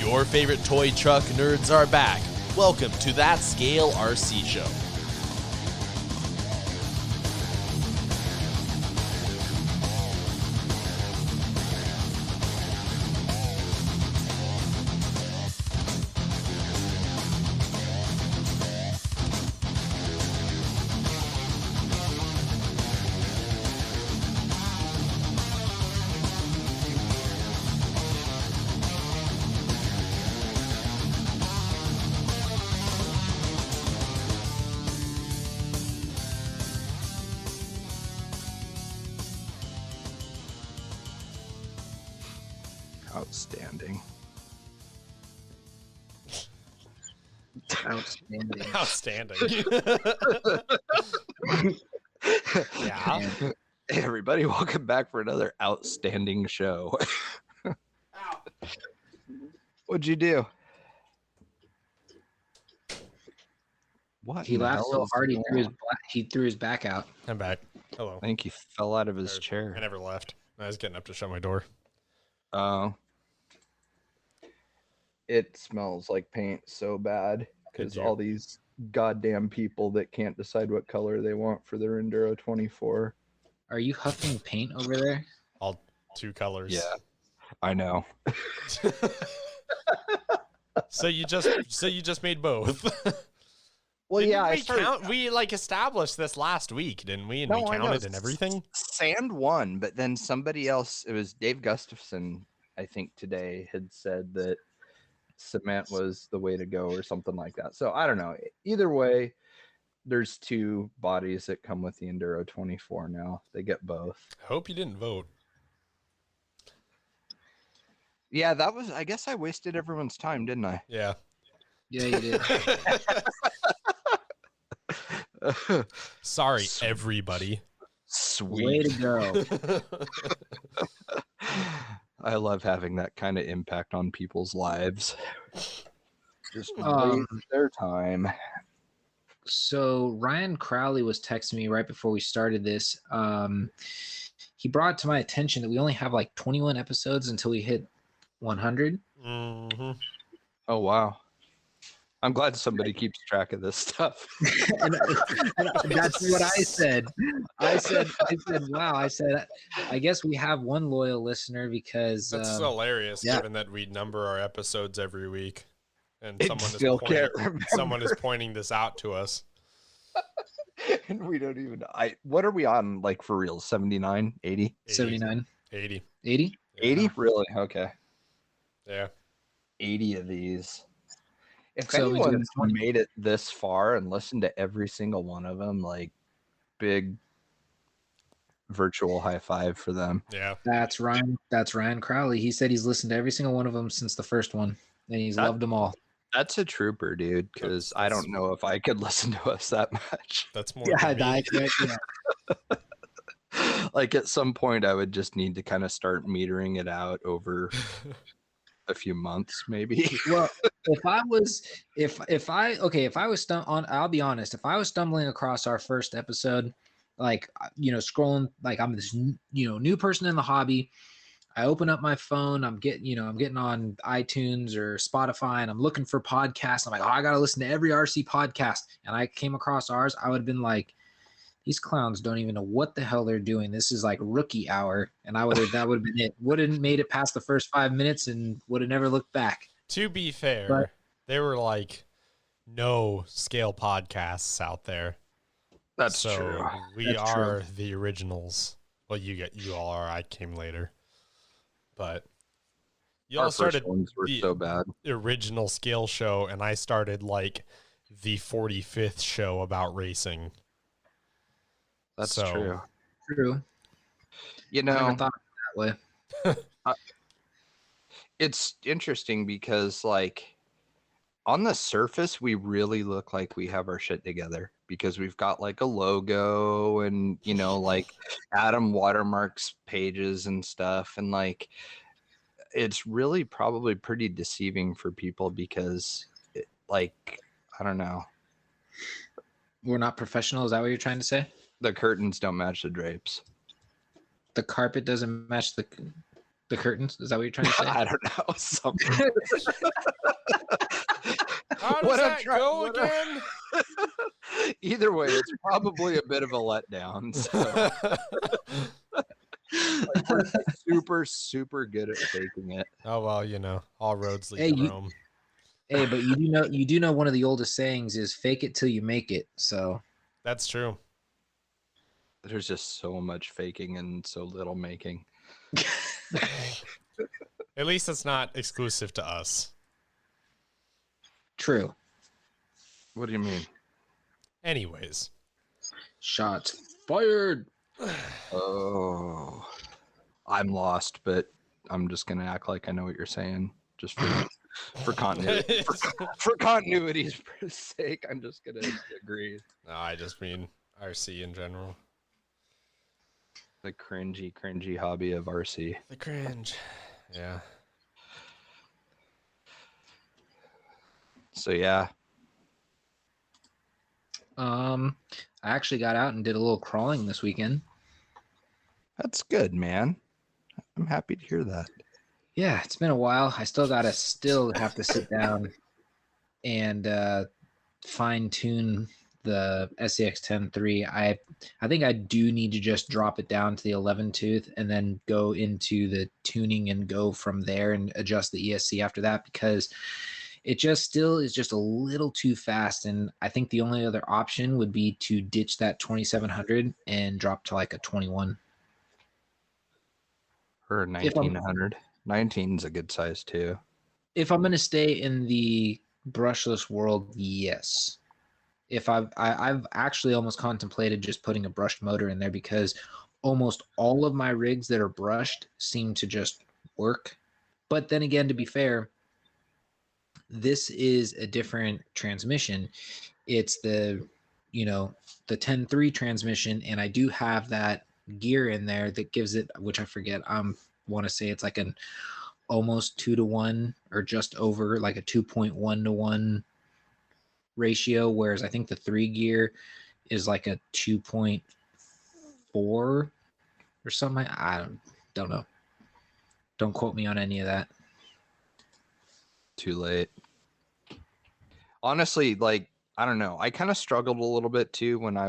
Your favorite toy truck nerds are back. Welcome to That Scale RC Show. Outstanding. Outstanding. Yeah. Hey everybody, welcome back for another outstanding show. What'd you do? What? He in the laughed hell so is hard going he threw his back out. I'm back. Hello. I think he fell out of his I chair. never left. I was getting up to shut my door. It smells like paint so bad because Could you- all these goddamn people that can't decide what color they want for their Enduro 24. Are you huffing paint over there? All two colors. Yeah, I know. So you just made both. Well, Didn't yeah, I we started, we established this last week, didn't we? And No, we I know. counted and everything. Sand won, but then somebody else, it was Dave Gustafson, I think today, had said that cement was the way to go or something like that. So I don't know. Either way, there's two bodies that come with the Enduro 24 now. They get both. Hope you didn't vote. Yeah, that was, I guess I wasted everyone's time, didn't I? Yeah. Yeah, you did. Sorry, everybody. Way Sweet. to go. I love having that kind of impact on people's lives. Just Um, waste their time. So Ryan Crowley was texting me right before we started this. He brought to my attention that we only have like 21 episodes until we hit 100. Mm-hmm. Oh wow. I'm glad somebody keeps track of this stuff. and that's what I said. I said, wow. I said, I guess we have one loyal listener because That's hilarious, yeah. given that we number our episodes every week, and It someone still can't remember. someone is pointing this out to us. And we don't even what are we on, like, for real? 79, 80? 79, 80. 80. 80? Really? Okay. Yeah. 80 of these. If So we do anyone's 20. made it this far and listened to every single one of them, like, big virtual high five for them. Yeah. That's Ryan Crowley. He said he's listened to every single one of them since the first one, and he's loved them all. That's a trooper, dude, because I don't know if I could listen to us that much. That's more. Yeah, than me. Like, at some point I would just need to kind of start metering it out over a few months, maybe. Well, if I was I'll be honest, if I was stumbling across our first episode, like, scrolling, like, I'm this new person in the hobby, I open up my phone, I'm getting on iTunes or Spotify, and I'm looking for podcasts. I'm like, oh, I gotta listen to every RC podcast, and I came across ours. I would have been like, these clowns don't even know what the hell they're doing. This is like rookie hour, and that would have been it. Wouldn't made it past the first 5 minutes and would have never looked back. To be fair, But- there were like no scale podcasts out there. That's so true. We That's are the originals. Well, you all are. I came later, but you Our all started first ones were the so bad. original scale show, and I started like the 45th show about racing. That's So- true. True. You I never know, thought of it that way. it's interesting because, like, on the surface, we really look like we have our shit together because we've got like a logo and, like, Adam watermarks pages and stuff. And, like, it's really probably pretty deceiving for people because, I don't know, We're not professional. Is that what you're trying to say? the curtains don't match the drapes. The carpet doesn't match the. The curtains? Is that what you're trying to say? I don't know. Something. How does What I'm that try- go what I'm- again? Either way, it's probably a bit of a letdown. So like, we're super, super good at faking it. Oh well, all roads lead Hey, to you- Rome. Hey, but you do know one of the oldest sayings is "fake it till you make it." So That's true. There's just so much faking and so little making. At least it's not exclusive to us. true. What do you mean? Anyways, Shots fired. Oh, I'm lost, but I'm just gonna act like I know what you're saying, just for continuity. For continuity's sake, I'm just gonna agree. no, I just mean RC in general. The cringy hobby of RC. The cringe. Yeah. So yeah, I actually got out and did a little crawling this weekend. that's good, man. I'm happy to hear that. Yeah, it's been a while. I still have to sit down and fine tune the SCX 10.3. I think I do need to just drop it down to the 11 tooth and then go into the tuning and go from there and adjust the ESC after that, because it just still is just a little too fast. And I think the only other option would be to ditch that 2700 and drop to like a 21. Or If I'm- 1900. 19's a good size too. If I'm going to stay in the brushless world, yes. If I've actually almost contemplated just putting a brushed motor in there, because almost all of my rigs that are brushed seem to just work. But then again, to be fair, this is a different transmission. It's the 10.3 transmission, and I do have that gear in there that gives it, which I forget, want to say it's like an almost 2-to-1 or just over, like a 2.1-to-1 ratio, whereas I think the 3 gear is like a 2.4 or something. I don't know. Don't quote me on any of that. Too late. Honestly, like, I don't know. I kind of struggled a little bit too when I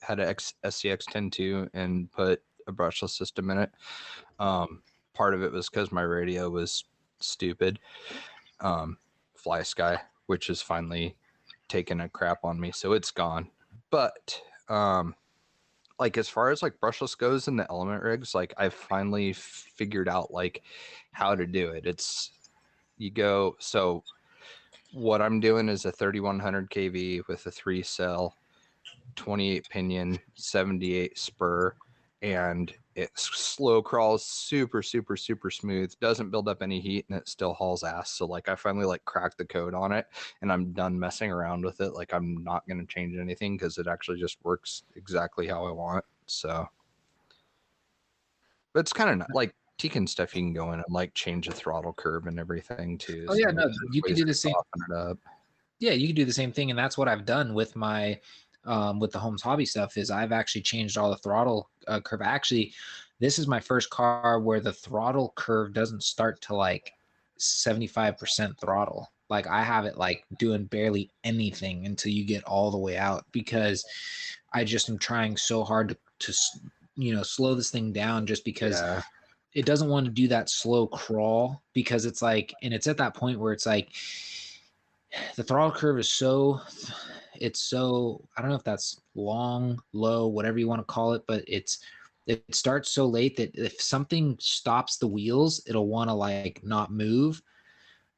had a SCX 10.2 and put a brushless system in it. Part of it was because my radio was stupid. Fly Sky, which has finally taken a crap on me, so it's gone. But like, as far as like brushless goes in the element rigs, like, I've finally figured out like how to do it. So what I'm doing is a 3100 kV with a 3-cell 28 pinion 78 spur, and it slow crawls super smooth, doesn't build up any heat, and it still hauls ass. So like, I finally like cracked the code on it, and I'm done messing around with it. Like, I'm not going to change anything because it actually just works exactly how I want. So, but it's kind of like Tekin stuff. You can go in and like change the throttle curve and everything too. Oh yeah, no, there's you can ways do to the same. soften it up. Yeah, you can do the same thing, and that's what I've done with my with the Holmes Hobby stuff. Is I've actually changed all the throttle curve. Actually, this is my first car where the throttle curve doesn't start to like 75% throttle. Like, I have it like doing barely anything until you get all the way out, because I just am trying so hard to slow this thing down, just because Yeah. it doesn't want to do that slow crawl, because it's like, and it's at that point where it's like the throttle curve is so I don't know if that's long, low, whatever you want to call it, but it starts so late that if something stops the wheels, it'll want to like not move.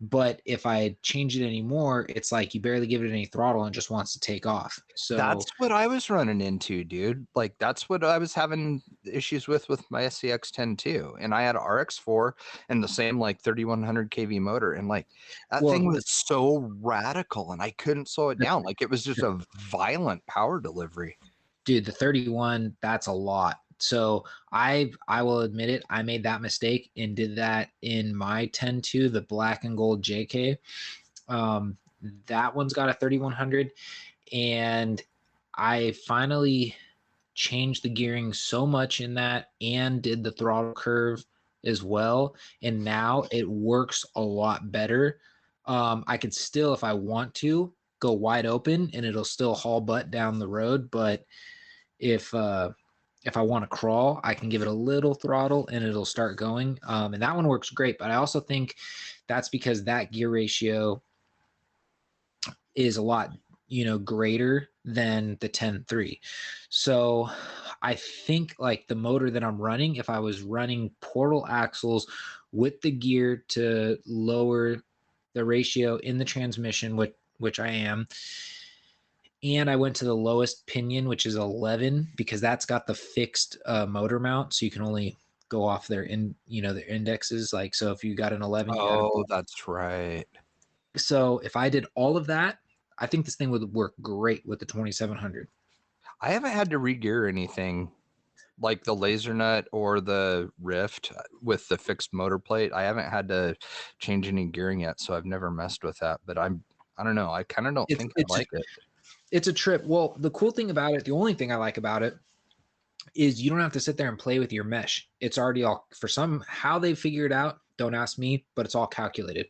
But if I change it anymore, it's like you barely give it any throttle and it just wants to take off. So That's what I was running into, dude. Like, that's what I was having issues with my SCX 10.2. And I had an RX4 and the same like 3100 kV motor. And like, that thing was so radical and I couldn't slow it down. Like, it was just a violent power delivery. Dude, the 31, that's a lot. So I will admit it, I made that mistake and did that in my 10.2, the black and gold JK. That one's got a 3100, and I finally changed the gearing so much in that and did the throttle curve as well, and now it works a lot better. I could still, if I want to, go wide open and it'll still haul butt down the road, but if I want to crawl, I can give it a little throttle and it'll start going. And that one works great. But I also think that's because that gear ratio is a lot, greater than the 10.3. So I think like the motor that I'm running, if I was running portal axles with the gear to lower the ratio in the transmission, which I am, and I went to the lowest pinion, which is 11, because that's got the fixed motor mount, so you can only go off their their indexes. Like, so if you got an 11, Oh, that's right. so if I did all of that, I think this thing would work great with the 2700. I haven't had to re-gear anything like the laser nut or the Rift with the fixed motor plate. I haven't had to change any gearing yet, so I've never messed with that. But I don't know. I kind of don't think I like it. It's a trip. Well, the cool thing about it, the only thing I like about it, is you don't have to sit there and play with your mesh. It's already all, for some, how they figure it out, don't ask me, but it's all calculated.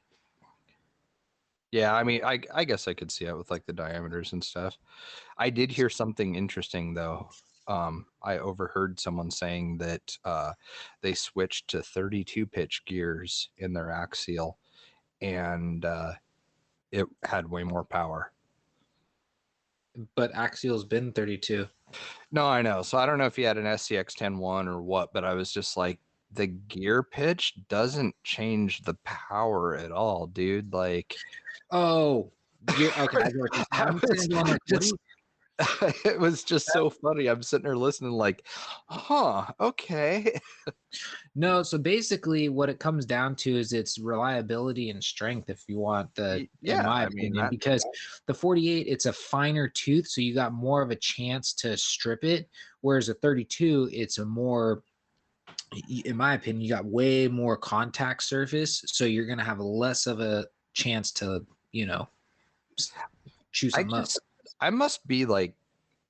Yeah, I mean, I guess I could see it with like the diameters and stuff. I did hear something interesting though. I overheard someone saying that they switched to 32 pitch gears in their axial, and it had way more power. But Axial's been 32. No, I know. So I don't know if he had an SCX 10.1 or what, but I was just like, the gear pitch doesn't change the power at all, dude. Like, Oh, okay. I get what you're saying. I'm sitting there going like, what do you- it was just so funny. I'm sitting there listening, like, huh, okay. No, so basically what it comes down to is its reliability and strength, if you want in my opinion, because the 48, it's a finer tooth, so you got more of a chance to strip it, whereas a 32, it's a more, in my opinion, you got way more contact surface, so you're going to have less of a chance to, chew something up. I must be like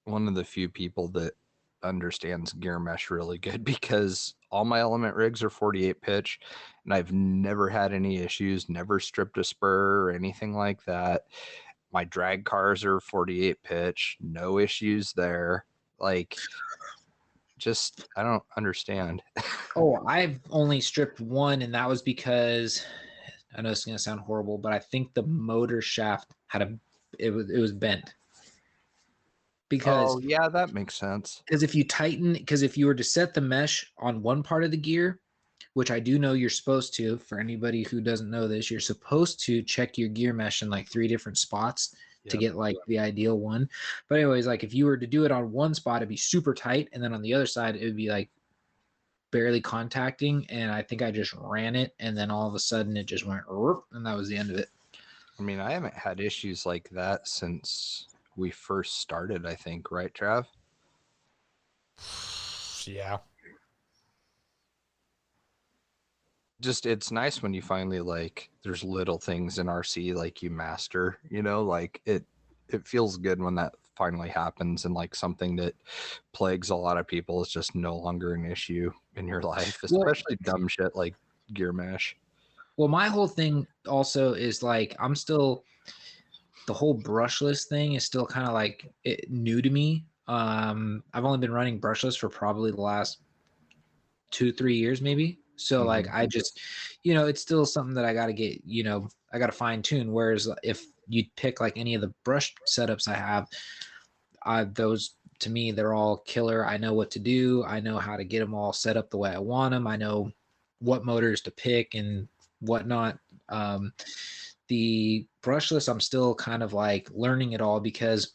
one of the few people that understands gear mesh really good, because all my element rigs are 48 pitch and I've never had any issues, never stripped a spur or anything like that. My drag cars are 48 pitch, no issues there. Like, just, I don't understand. Oh, I've only stripped one, and that was because, I know it's going to sound horrible, but I think the motor shaft it was bent. Because yeah, that makes sense. Because if you were to set the mesh on one part of the gear, which I do know you're supposed to, for anybody who doesn't know this, you're supposed to check your gear mesh in like 3 different spots to get like the ideal one. But anyways, like if you were to do it on one spot, it'd be super tight, and then on the other side, it would be like barely contacting. And I think I just ran it, and then all of a sudden it just went, and that was the end of it. I mean, I haven't had issues like that since we first started, I think, right, Trav? Yeah. Just, it's nice when you finally, like, there's little things in RC like you master, like it feels good when that finally happens, and like something that plagues a lot of people is just no longer an issue in your life, especially dumb shit like gear mesh. Well, my whole thing also is like, the whole brushless thing is still kind of like new to me. I've only been running brushless for probably the last 2-3 years, maybe. So like, I just, it's still something that I got to get, I got to fine tune. Whereas if you pick like any of the brush setups I have, those to me, they're all killer. I know what to do. I know how to get them all set up the way I want them. I know what motors to pick and whatnot. The brushless, I'm still kind of like learning it all, because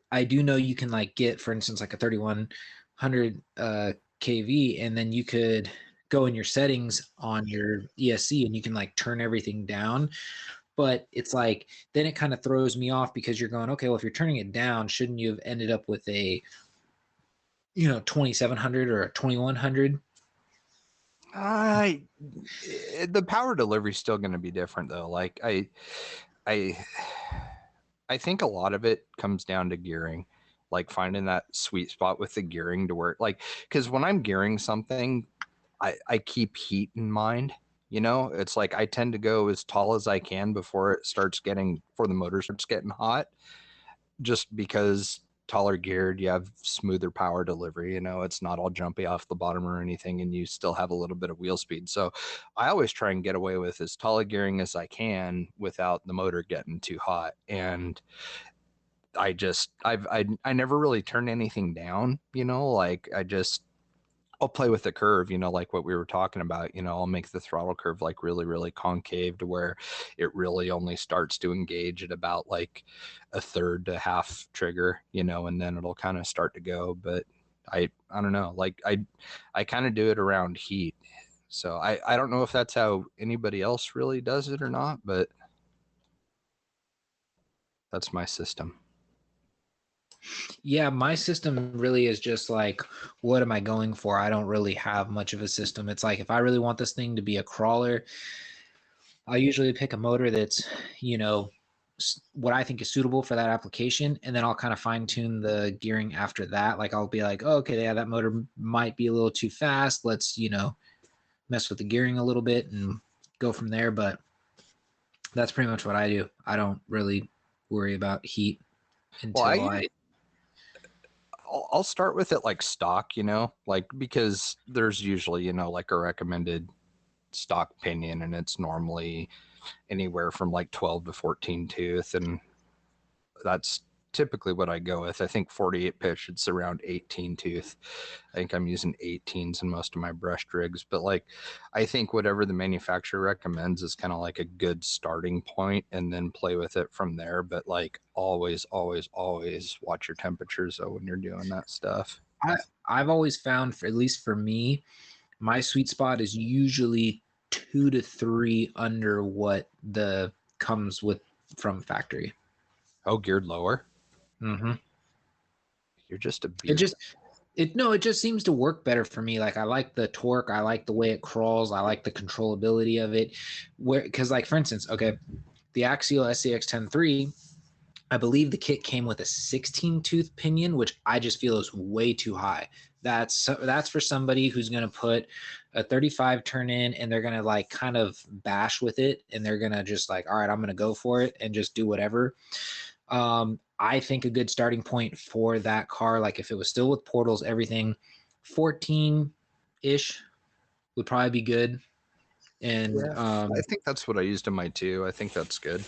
I do know you can like get, for instance, like a 3100 kV, and then you could go in your settings on your ESC and you can like turn everything down. But it's like, then it kind of throws me off, because you're going, okay, well, if you're turning it down, shouldn't you have ended up with a 2700 or a 2100? The power delivery is still going to be different though. Like I think a lot of it comes down to gearing, like finding that sweet spot with the gearing to work. Like, because when I'm gearing something, I keep heat in mind. You know, it's like I tend to go as tall as I can before the motor starts getting hot, just because taller geared, you have smoother power delivery. You know, it's not all jumpy off the bottom or anything, and you still have a little bit of wheel speed. So I always try and get away with as tall a gearing as I can without the motor getting too hot. And I never really turn anything down, you know, like I'll play with the curve, you know, like what we were talking about. You know, I'll make the throttle curve like really, really concave to where it really only starts to engage at about like a third to half trigger, you know, and then it'll kind of start to go. But I don't know, like I kind of do it around heat. So I don't know if that's how anybody else really does it or not, but that's my system. Yeah, my system really is just like, what am I going for? I don't really have much of a system. It's like if I really want this thing to be a crawler, I usually pick a motor that's, you know, what I think is suitable for that application, and then I'll kind of fine tune the gearing after that. Like I'll be like, oh, okay, yeah, that motor might be a little too fast. Let's, you know, mess with the gearing a little bit and go from there. But that's pretty much what I do. I don't really worry about heat until Well, I'll start with it like stock, you know, like because there's usually, you know, like a recommended stock pinion, and it's normally anywhere from like 12 to 14 tooth, and that's typically what I go with. I think 48 pitch, it's around 18 tooth. I think I'm using 18s in most of my brushed rigs, but like I think whatever the manufacturer recommends is kind of like a good starting point, and then play with it from there. But like always watch your temperatures though when you're doing that stuff. I've always found, for at least for me, my sweet spot is usually 2 to 3 under what the comes with from factory. Oh, geared lower. Mm-hmm. You're just a It beard. just it just seems to work better for me. Like I like the torque, I like the way it crawls, I like the controllability of it. Where because like for instance, okay, the Axial SCX 10.3, I believe the kit came with a 16 tooth pinion, which I just feel is way too high. That's for somebody who's going to put a 35 turn in and they're going to like kind of bash with it, and they're going to just like, all right, I'm going to go for it and just do whatever. I think a good starting point for that car, like if it was still with portals, everything, 14-ish would probably be good. And Yeah, I think that's what I used in my two. I think that's good.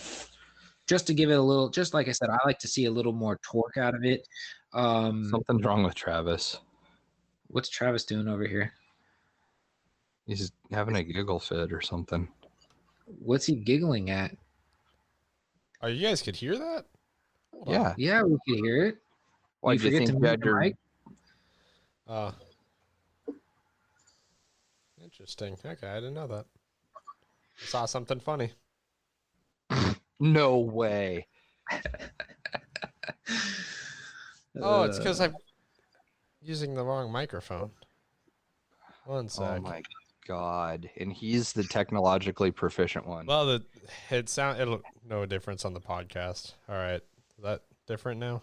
just to give it a little, just like I said, I like to see a little more torque out of it. Something's wrong with Travis. What's Travis doing over here? He's having a giggle fit or something. What's he giggling at? Oh, you guys could hear that? Hold on. Yeah. Yeah, we could hear it. Why You do you forget think to you mute had your your mic? Interesting. Okay, I didn't know that. I saw something funny. No way. Oh, it's because I'm using the wrong microphone. One Oh sec. my god. And he's the technologically proficient one. Well, it'll no difference on the podcast. All right, is that different now?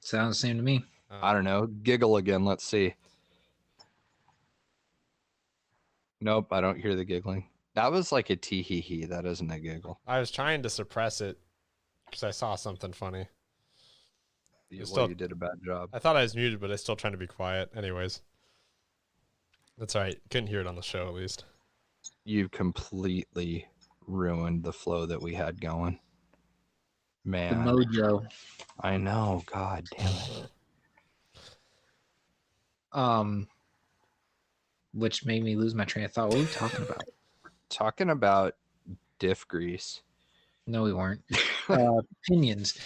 Sounds the same to me. I don't know. Giggle again. Let's see. Nope, I don't hear the giggling. That was like a tee hee hee. That isn't a giggle. I was trying to suppress it because I saw something funny. You, still- you did a bad job. I thought I was muted, but I was still trying to be quiet. Anyways, that's all right. Couldn't hear it on the show at least. You've completely ruined the flow that we had going. The Man, mojo. I know. God damn it. Which made me lose my train of thought. What were we talking about? Talking about diff grease. No, we weren't. Pinions.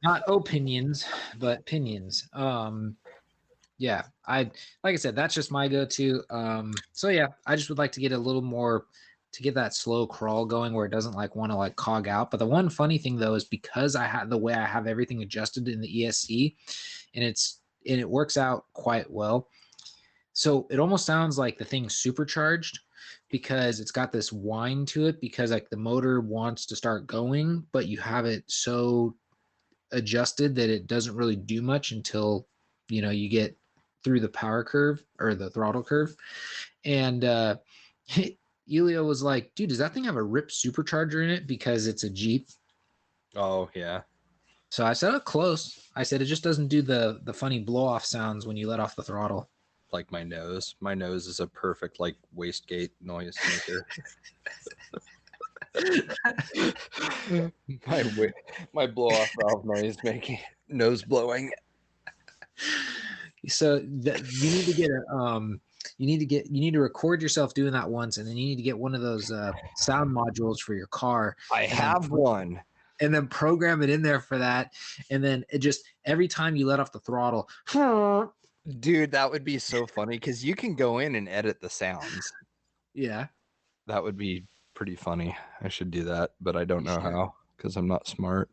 Not opinions, but pinions. Yeah, like I said, that's just my go-to. So yeah, I just would like to get a little more to get that slow crawl going where it doesn't like want to like cog out. But the one funny thing though is because I have the way I have everything adjusted in the ESC, and it works out quite well. So it almost sounds like the thing's supercharged because it's got this whine to it because like the motor wants to start going, but you have it so adjusted that it doesn't really do much until you get through the power curve or the throttle curve, and Elio was like, "Dude, does that thing have a RIP supercharger in it because it's a Jeep?" Oh yeah. So I said, "Oh, close." I said, "It just doesn't do the funny blow off sounds when you let off the throttle." Like my nose. My nose is a perfect like wastegate noise maker. my blow off valve noise making nose blowing. So you need to get a you need to record yourself doing that once, and then you need to get one of those sound modules for your car. I have one. And then program it in there for that, and then it just every time you let off the throttle, Dude, that would be so funny because you can go in and edit the sounds. yeah. That would be pretty funny. I should do that, but I don't know how because I'm not smart.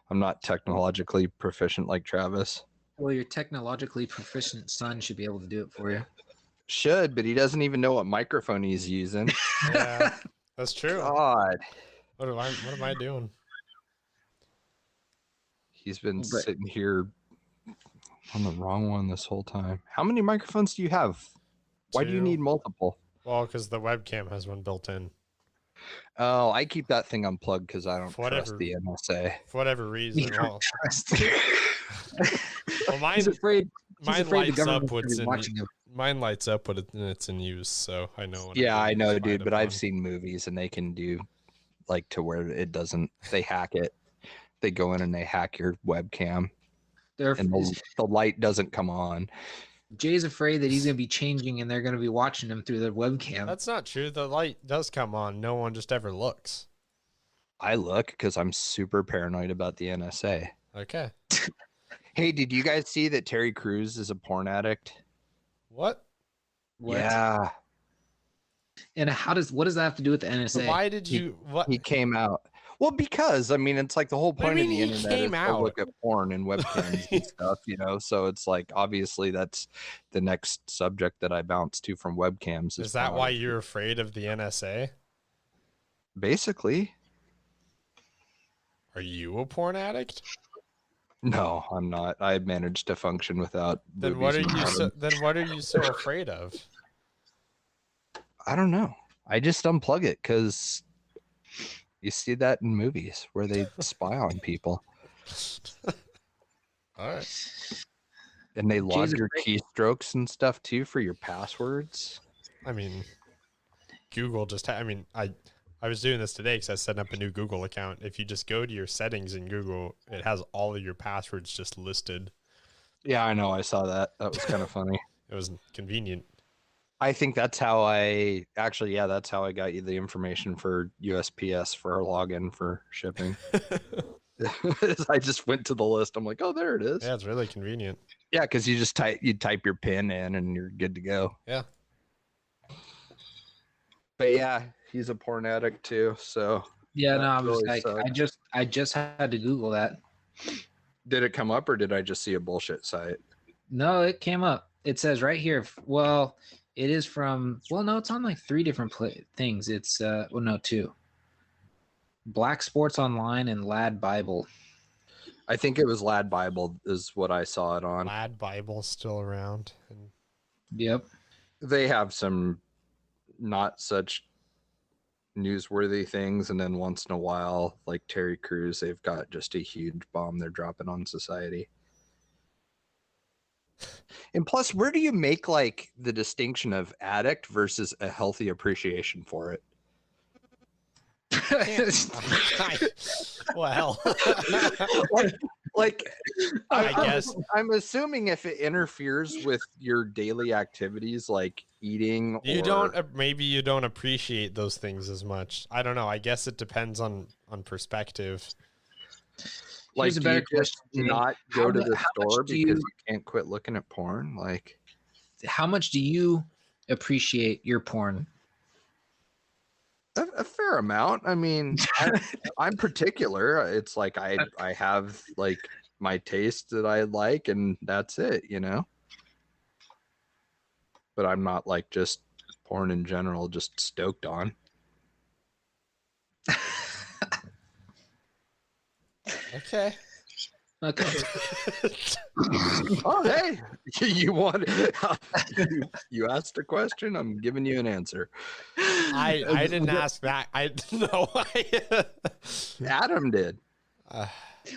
I'm not technologically proficient like Travis. Well, your technologically proficient son should be able to do it for you. Should, but he doesn't even know what microphone he's using. Yeah, that's true. God. What am I doing? He's been sitting here on the wrong one this whole time. How many microphones do you have? Why do you 2. need multiple? Well, because the webcam has one built in. Oh, I keep that thing unplugged because I don't For whatever- trust the NSA. For whatever reason. You don't trust. Well, mine, He's afraid. He's mine afraid the lights up government's when gonna it's be in, watching him. mine lights up when it's in use, so I know. When Yeah, I know, spied dude, but I've upon. seen movies and they can do like to where it doesn't, they hack it. They go in and they hack your webcam They're, and the light doesn't come on. Jay's afraid that he's gonna be changing, and they're gonna be watching him through the webcam. That's not true. The light does come on. No one just ever looks. I look because I'm super paranoid about the NSA. Okay. Hey, did you guys see that Terry Crews is a porn addict? What? What? Yeah, And what does that have to do with the So NSA? why did you? What? he came out. Well, because I mean, it's like the whole What do you point of mean the he internet is came to out? look at porn and webcams and stuff, you know. So it's like obviously that's the next subject that I bounce to from webcams. Is that why pornography. you're afraid of the NSA? Basically, Are you a porn addict? no, I'm not. I managed to function without. Then boobies what are and you? bottom. Then what are you so afraid of? I don't know. I just unplug it because you see that in movies where they spy on people All right. and they log Jesus your keystrokes and stuff too for your passwords. I mean, Google just. I was doing this today because I was setting up a new Google account. If you just go to your settings in Google, it has all of your passwords just listed. Yeah, I know. I saw that. That was kind of funny. It was convenient. I think that's how that's how I got you the information for USPS for our login for shipping. I just went to the list. I'm like, oh, there it is. Yeah, it's really convenient. Yeah, because you just type your PIN in and you're good to go. Yeah. But yeah, he's a porn addict too. So Yeah, no, That I'm just really like, sucks. I just had to Google that. did it come up or did I just see a bullshit site? No, it came up. It says right here. Well, it is from. Well, no, it's on like 3 different things. It's well, no, 2. Black Sports Online and Lad Bible. I think it was Lad Bible is what I saw it on. Lad Bible's still around. And Yep. They have some not such newsworthy things, and then once in a while, like Terry Crews, they've got just a huge bomb they're dropping on society. And plus, where do you make like the distinction of addict versus a healthy appreciation for it? well, Like, I guess I'm assuming if it interferes with your daily activities, like eating, you or, don't. Maybe you don't appreciate those things as much. I don't know. I guess it depends on perspective. like, Here's a do better you just question, Jay. not How go to mu- the how much store do because you- you can't quit looking at porn? Like, How much do you appreciate your porn? a fair amount. I mean, I'm particular. It's like I have like my taste that I like, and that's it, you know. But I'm not like just porn in general, just stoked on. Okay. Okay. Oh, hey, you want you asked a question. I'm giving you an answer. I didn't ask that. I no. Adam did.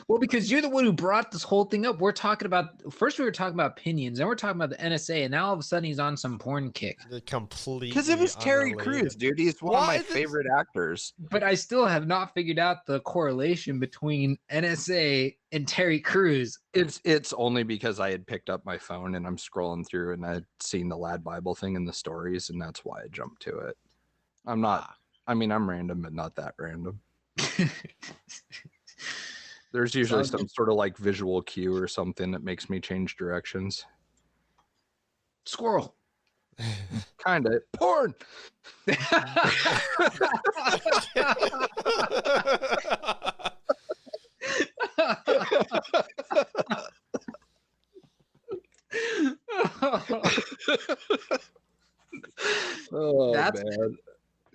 Well, because you're the one who brought this whole thing up. We're talking about first we were talking about opinions, then we're talking about the NSA, and now all of a sudden he's on some porn kick. Completely Because it was Terry unrelated. Crews, dude. He's one of Why my is it- favorite actors. But I still have not figured out the correlation between NSA and Terry Crews. It's only because I had picked up my phone and I'm scrolling through and I'd seen the Lad Bible thing in the stories, and that's why I jumped to it. I'm not. I mean, I'm random, but not that random. There's usually some sort of like visual cue or something that makes me change directions. Squirrel. Kind of porn. Oh, That's- man.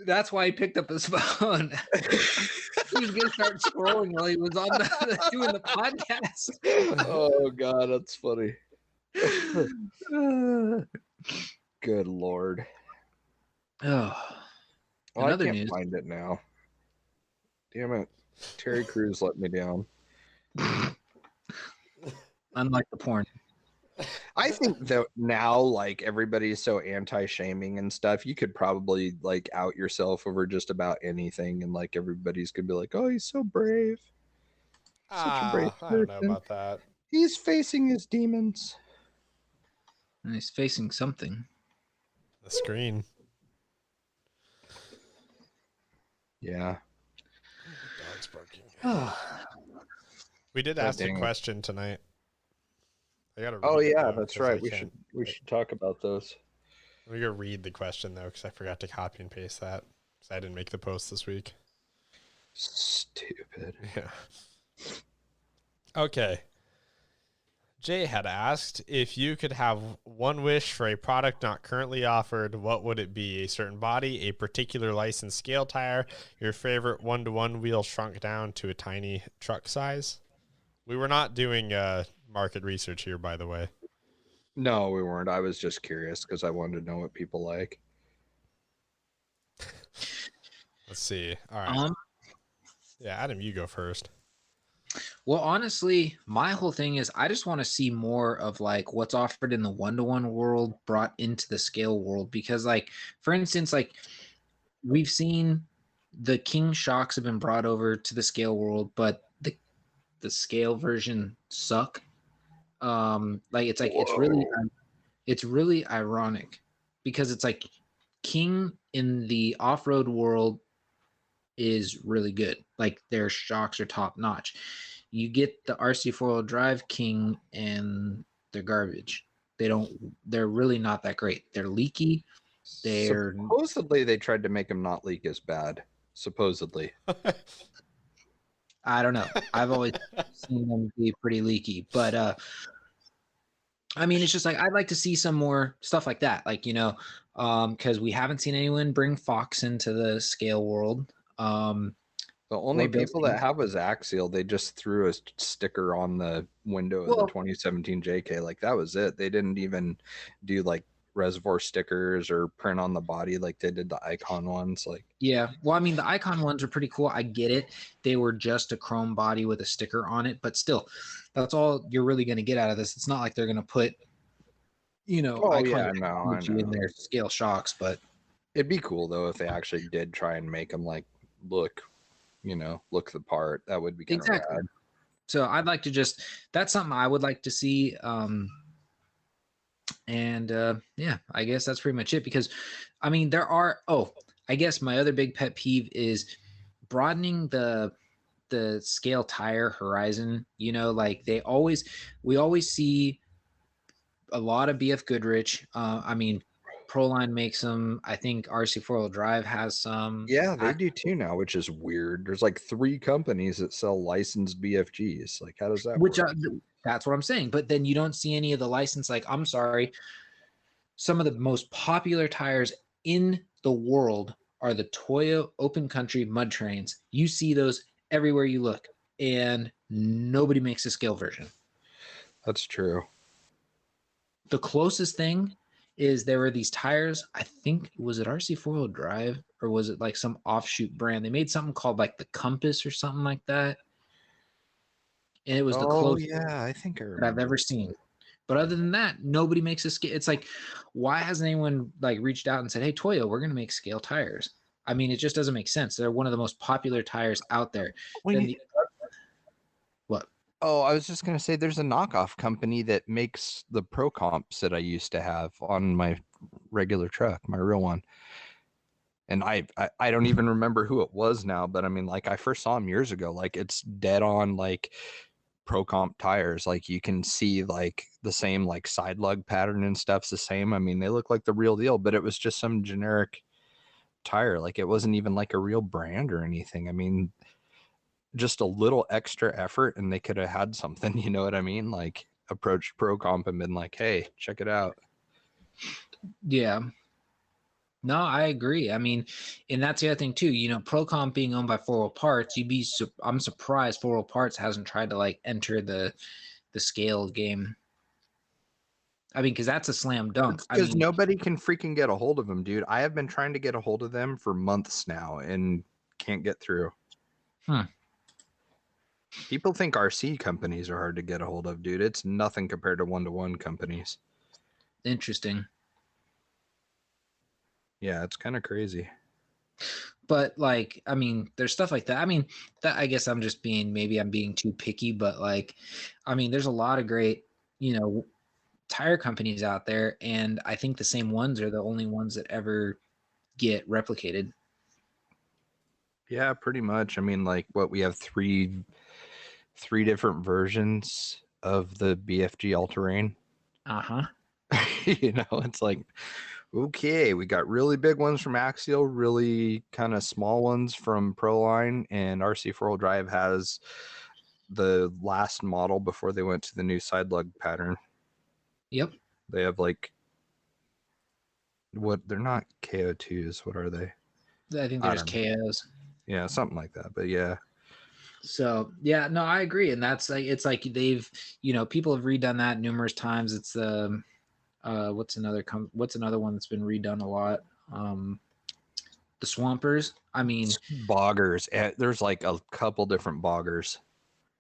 That's why he picked up his phone. He was gonna start scrolling while he was on doing the podcast. Oh god, that's funny. Good lord. Oh, Well, Another I can't news. find it now. Damn it. Terry Crews let me down. unlike the porn. I think that now, like, everybody's so anti-shaming and stuff, you could probably like out yourself over just about anything, and like everybody's gonna be like, "Oh, he's so brave. Such a brave I don't know person. about that. He's facing his demons." And he's facing something. The screen. Yeah. Dog's barking. Oh, We did God ask a dang it. question tonight. I gotta. Oh read it, yeah, though, that's 'cause I right. We can't- should talk about those. We gotta read the question though, because I forgot to copy and paste that. Because I didn't make the post this week. Stupid. Yeah. Okay. Jay had asked if you could have one wish for a product not currently offered, what would it be? A certain body, a particular licensed scale tire, your favorite one-to-one wheel shrunk down to a tiny truck size? We were not doing market research here, by the way. No, we weren't. I was just curious because I wanted to know what people like. Let's see. All right. um, Yeah, Adam, you go first. well, honestly, my whole thing is I just want to see more of like what's offered in the one-to-one world brought into the scale world. Because, like, for instance, like we've seen the King shocks have been brought over to the scale world, but the scale version suck. Like it's really ironic because it's like King in the off-road world is really good. Like their shocks are top notch. You get the RC four-wheel drive King and they're garbage. They're really not that great. They're leaky. They're Supposedly they tried to make them not leak as bad. Supposedly. I don't know. I've always seen them be pretty leaky, but I mean, it's just like I'd like to see some more stuff like that, like, you know, because we haven't seen anyone bring Fox into the scale world. The only Or Bill people that Stevens. have is Axial. They just threw a sticker on the window of Well- the 2017 JK. Like that was it. They didn't even do like reservoir stickers or print on the body like they did the Icon ones. Like Yeah, well, I mean, the Icon ones are pretty cool. I get it. They were just a chrome body with a sticker on it, but still, that's all you're really going to get out of this. It's not like they're going to put, you know, Oh, Icon yeah, no, I technology in know. their scale shocks, but it'd be cool though if they actually did try and make them like look the part. That would be kind Exactly. of rad. so I'd like to just that's something I would like to see. Yeah, I guess that's pretty much it because I mean I guess my other big pet peeve is broadening the scale tire horizon. You know, like we always see a lot of BF Goodrich. I mean, Proline makes them. I think RC four-wheel drive has some. Yeah, they do too now, which is weird. There's like 3 companies that sell licensed BFGs. Like, how does that Which work? that's what I'm saying. But then you don't see any of the license. Like, I'm sorry, some of the most popular tires in the world are the Toyo Open Country mud trains. You see those everywhere you look. and nobody makes a scale version. That's true. The closest thing is there were these tires. I think was it RC four-wheel drive or was it like some offshoot brand? They made something called like the Compass or something like that, and it was the Oh closest yeah, I think I that I've remember. ever seen. But other than that, nobody makes a scale. It's like, why hasn't anyone like reached out and said, "Hey, Toyo, we're going to make scale tires"? I mean, it just doesn't make sense. They're one of the most popular tires out there. Then the what? Oh, I was just gonna say there's a knockoff company that makes the Pro Comps that I used to have on my regular truck, my real one. And I don't even remember who it was now, but I mean, like I first saw them years ago. Like it's dead on like Pro Comp tires. Like you can see like the same like side lug pattern and stuff's the same. I mean, they look like the real deal, but it was just some generic tire. Like it wasn't even like a real brand or anything. I mean, just a little extra effort and they could have had something, you know what I mean? Like approached Pro Comp and been like, hey, check it out. Yeah. No, I agree. I mean, and that's the other thing too. You know, Procom being owned by 4 Parts, I'm surprised 4 Parts hasn't tried to like enter the scale game. I mean, because that's a slam dunk. I Because mean, nobody can freaking get a hold of them, dude. I have been trying to get a hold of them for months now and can't get through. Hmm. People think RC companies are hard to get a hold of, dude. It's nothing compared to one-to-one companies. Interesting. Yeah, it's kind of crazy. But like, I mean, there's stuff like that. I mean, that I guess maybe I'm being too picky, but like, I mean, there's a lot of great, you know, tire companies out there, and I think the same ones are the only ones that ever get replicated. Yeah, pretty much. I mean, like what we have three different versions of the BFG all-terrain. Uh-huh. You know, it's like, okay, we got really big ones from Axial, really kind of small ones from Proline, and RC four-wheel drive has the last model before they went to the new side lug pattern. Yep. They have like what they're not KO2s. What are they? I think I there's don't know. KOs. Yeah, something like that. But yeah, So yeah, no, I agree. And that's like it's like they've, you know, people have redone that numerous times. It's what's another one that's been redone a lot? The Swampers. I mean, boggers. There's like a couple different boggers.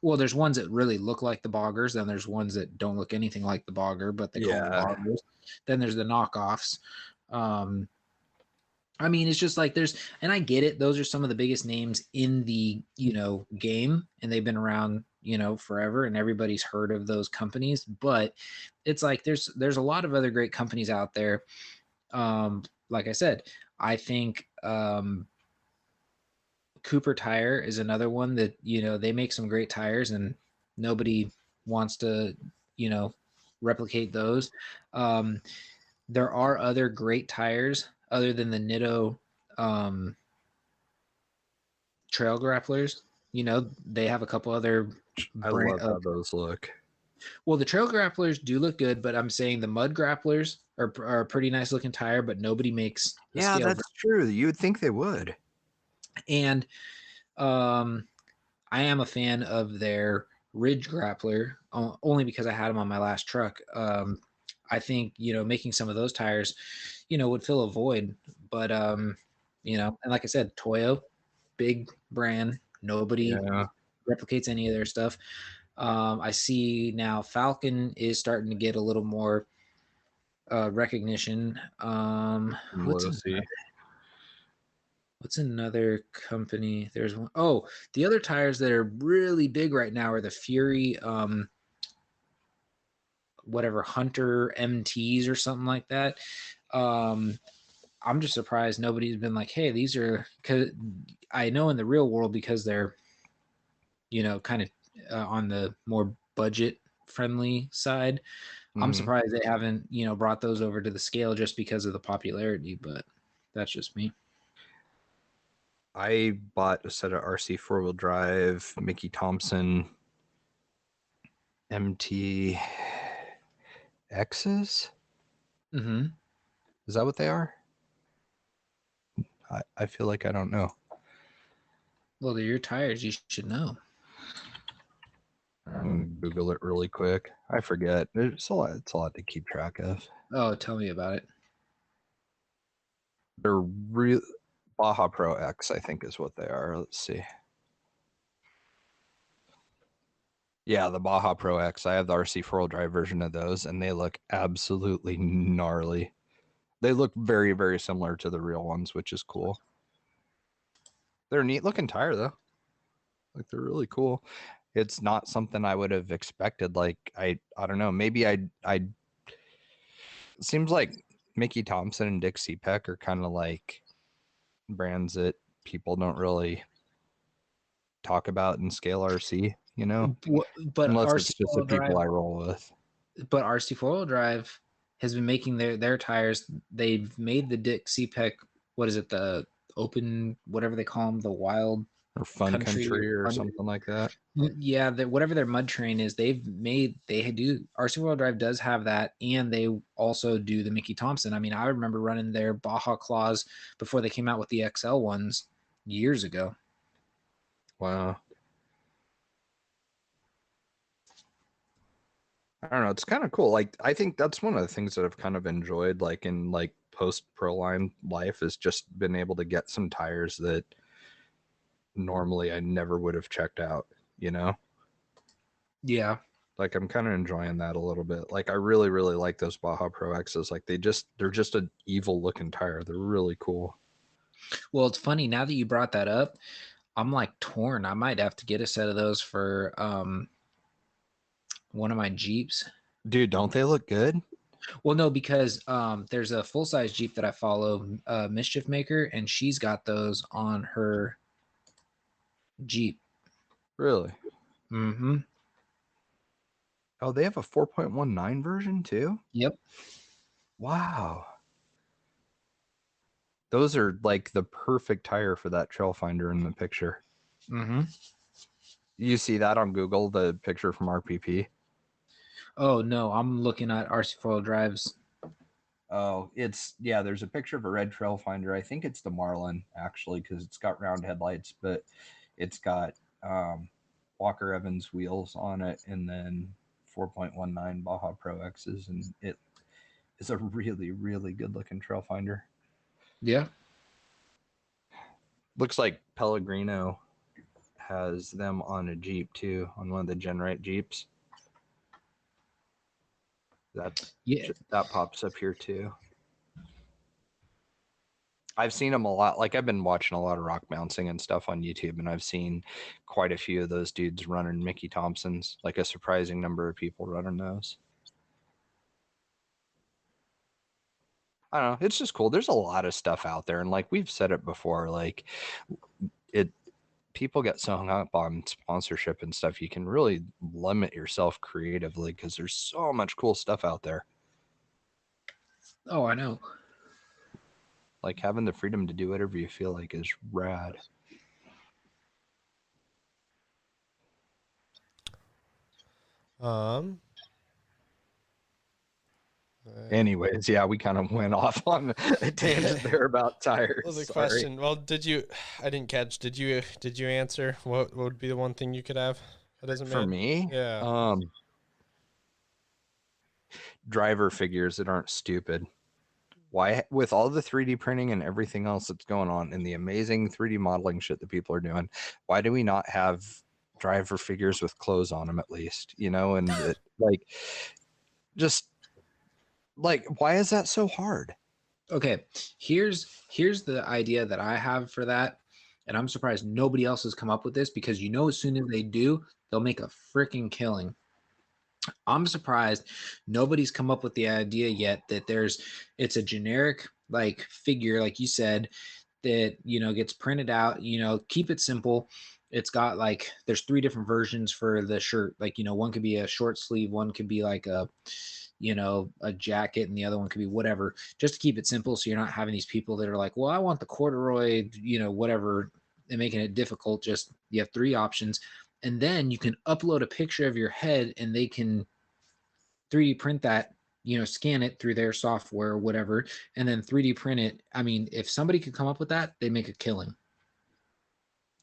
well, there's ones that really look like the boggers, then there's ones that don't look anything like the bogger, but they call them Yeah. boggers. Then there's the knockoffs. I mean, it's just like and I get it. Those are some of the biggest names in the, you know, game, and they've been around, you know, forever, and everybody's heard of those companies. But it's like there's a lot of other great companies out there. Like I said, I think Cooper Tire is another one that, you know, they make some great tires, and nobody wants to, you know, replicate those. Um, there are other great tires other than the Nitto trail grapplers. You know, they have a couple other I love how those look. well, the trail grapplers do look good, but I'm saying the mud grapplers are a pretty nice looking tire, but nobody makes a Yeah, scale. that's true. You would think they would. And I am a fan of their Ridge grappler only because I had them on my last truck. I think, you know, making some of those tires, you know, would fill a void. But you know, and like I said, Toyo, big brand, nobody Yeah. replicates any of their stuff. I see now Falcon is starting to get a little more recognition. What's another company? There's one. Oh, the other tires that are really big right now are the Fury, whatever Hunter MTs or something like that. I'm just surprised nobody's been like, hey, these are, because I know in the real world, because they're, you know, kind of on the more budget friendly side. I'm surprised they haven't, you know, brought those over to the scale just because of the popularity, but that's just me. I bought a set of RC four-wheel drive Mickey Thompson MT X's. Mm-hmm. Is that what they are? I feel like I don't know. Well, they're your tires. You should know. Google it really quick. I forget. It's a lot to keep track of. Oh, tell me about it. They're real Baja Pro X, I think, is what they are. Let's see. Yeah, the Baja Pro X. I have the RC four-wheel drive version of those, and they look absolutely gnarly. They look very, very similar to the real ones, which is cool. They're a neat looking tire, though. Like, they're really cool. It's not something I would have expected. Like, I don't know. Maybe it seems like Mickey Thompson and Dixie Peck are kind of like brands that people don't really talk about in scale RC, you know, But unless RC it's just the four-wheel drive, people I roll with. but RC four-wheel drive has been making their tires. They've made the Dixie Peck. What is it? The open, whatever they call them, the wild Or Fun Country or Fun- something like that. Yeah, whatever their mud terrain is, they do RC four-wheel drive does have that, and they also do the Mickey Thompson. I mean, I remember running their Baja Claws before they came out with the XL ones years ago. Wow. I don't know. It's kind of cool. Like, I think that's one of the things that I've kind of enjoyed, like in like post pro line life, is just been able to get some tires that normally I never would have checked out, you know? Yeah. Like, I'm kind of enjoying that a little bit. Like, I really, really like those Baja Pro X's. Like, they're just an evil looking tire. They're really cool. Well, it's funny now that you brought that up. I'm like torn. I might have to get a set of those for one of my Jeeps. Dude, don't they look good? Well, no, because there's a full size Jeep that I follow, Mischief Maker, and she's got those on her Jeep. Really? Mm-hmm. Oh, they have a 4.19 version too? Yep. Wow. Those are like the perfect tire for that trail finder in the picture. Mm-hmm. You see that on Google, the picture from RPP? Oh no, I'm looking at RC4 drives. Oh, there's a picture of a red trail finder. I think it's the Marlin, actually, because it's got round headlights, but it's got Walker Evans wheels on it, and then 4.19 Baja Pro X's, and it is a really, really good looking trail finder. Yeah. Looks like Pellegrino has them on a Jeep too, on one of the Genrite Jeeps. That pops up here too. I've seen them a lot. Like, I've been watching a lot of rock bouncing and stuff on YouTube, and I've seen quite a few of those dudes running Mickey Thompsons, like a surprising number of people running those. I don't know. It's just cool. There's a lot of stuff out there. And like we've said it before, like people get so hung up on sponsorship and stuff. You can really limit yourself creatively because there's so much cool stuff out there. Oh, I know. Like, having the freedom to do whatever you feel like is rad. Anyways, yeah, we kind of went off on a tangent there about tires. Well, the Sorry. question. Well, I didn't catch. Did you answer? What would be the one thing you could have? That doesn't For me, Yeah. Driver figures that aren't stupid. Why, with all the 3D printing and everything else that's going on and the amazing 3D modeling shit that people are doing, why do we not have driver figures with clothes on them at least? You know, and like, just like, why is that so hard? Okay, here's the idea that I have for that, and I'm surprised nobody else has come up with this, because as soon as they do, they'll make a freaking killing. I'm surprised nobody's come up with the idea yet that it's a generic like figure, like you said, that gets printed out. Keep it simple. It's got like there's 3 different versions for the shirt. Like one could be a short sleeve, one could be like a jacket, and the other one could be whatever, just to keep it simple, so you're not having these people that are like, well, I want the corduroy, whatever, and making it difficult. Just, you have 3 options, and then you can upload a picture of your head, and they can 3D print that, scan it through their software or whatever, and then 3D print it. I mean, if somebody could come up with that, they make a killing.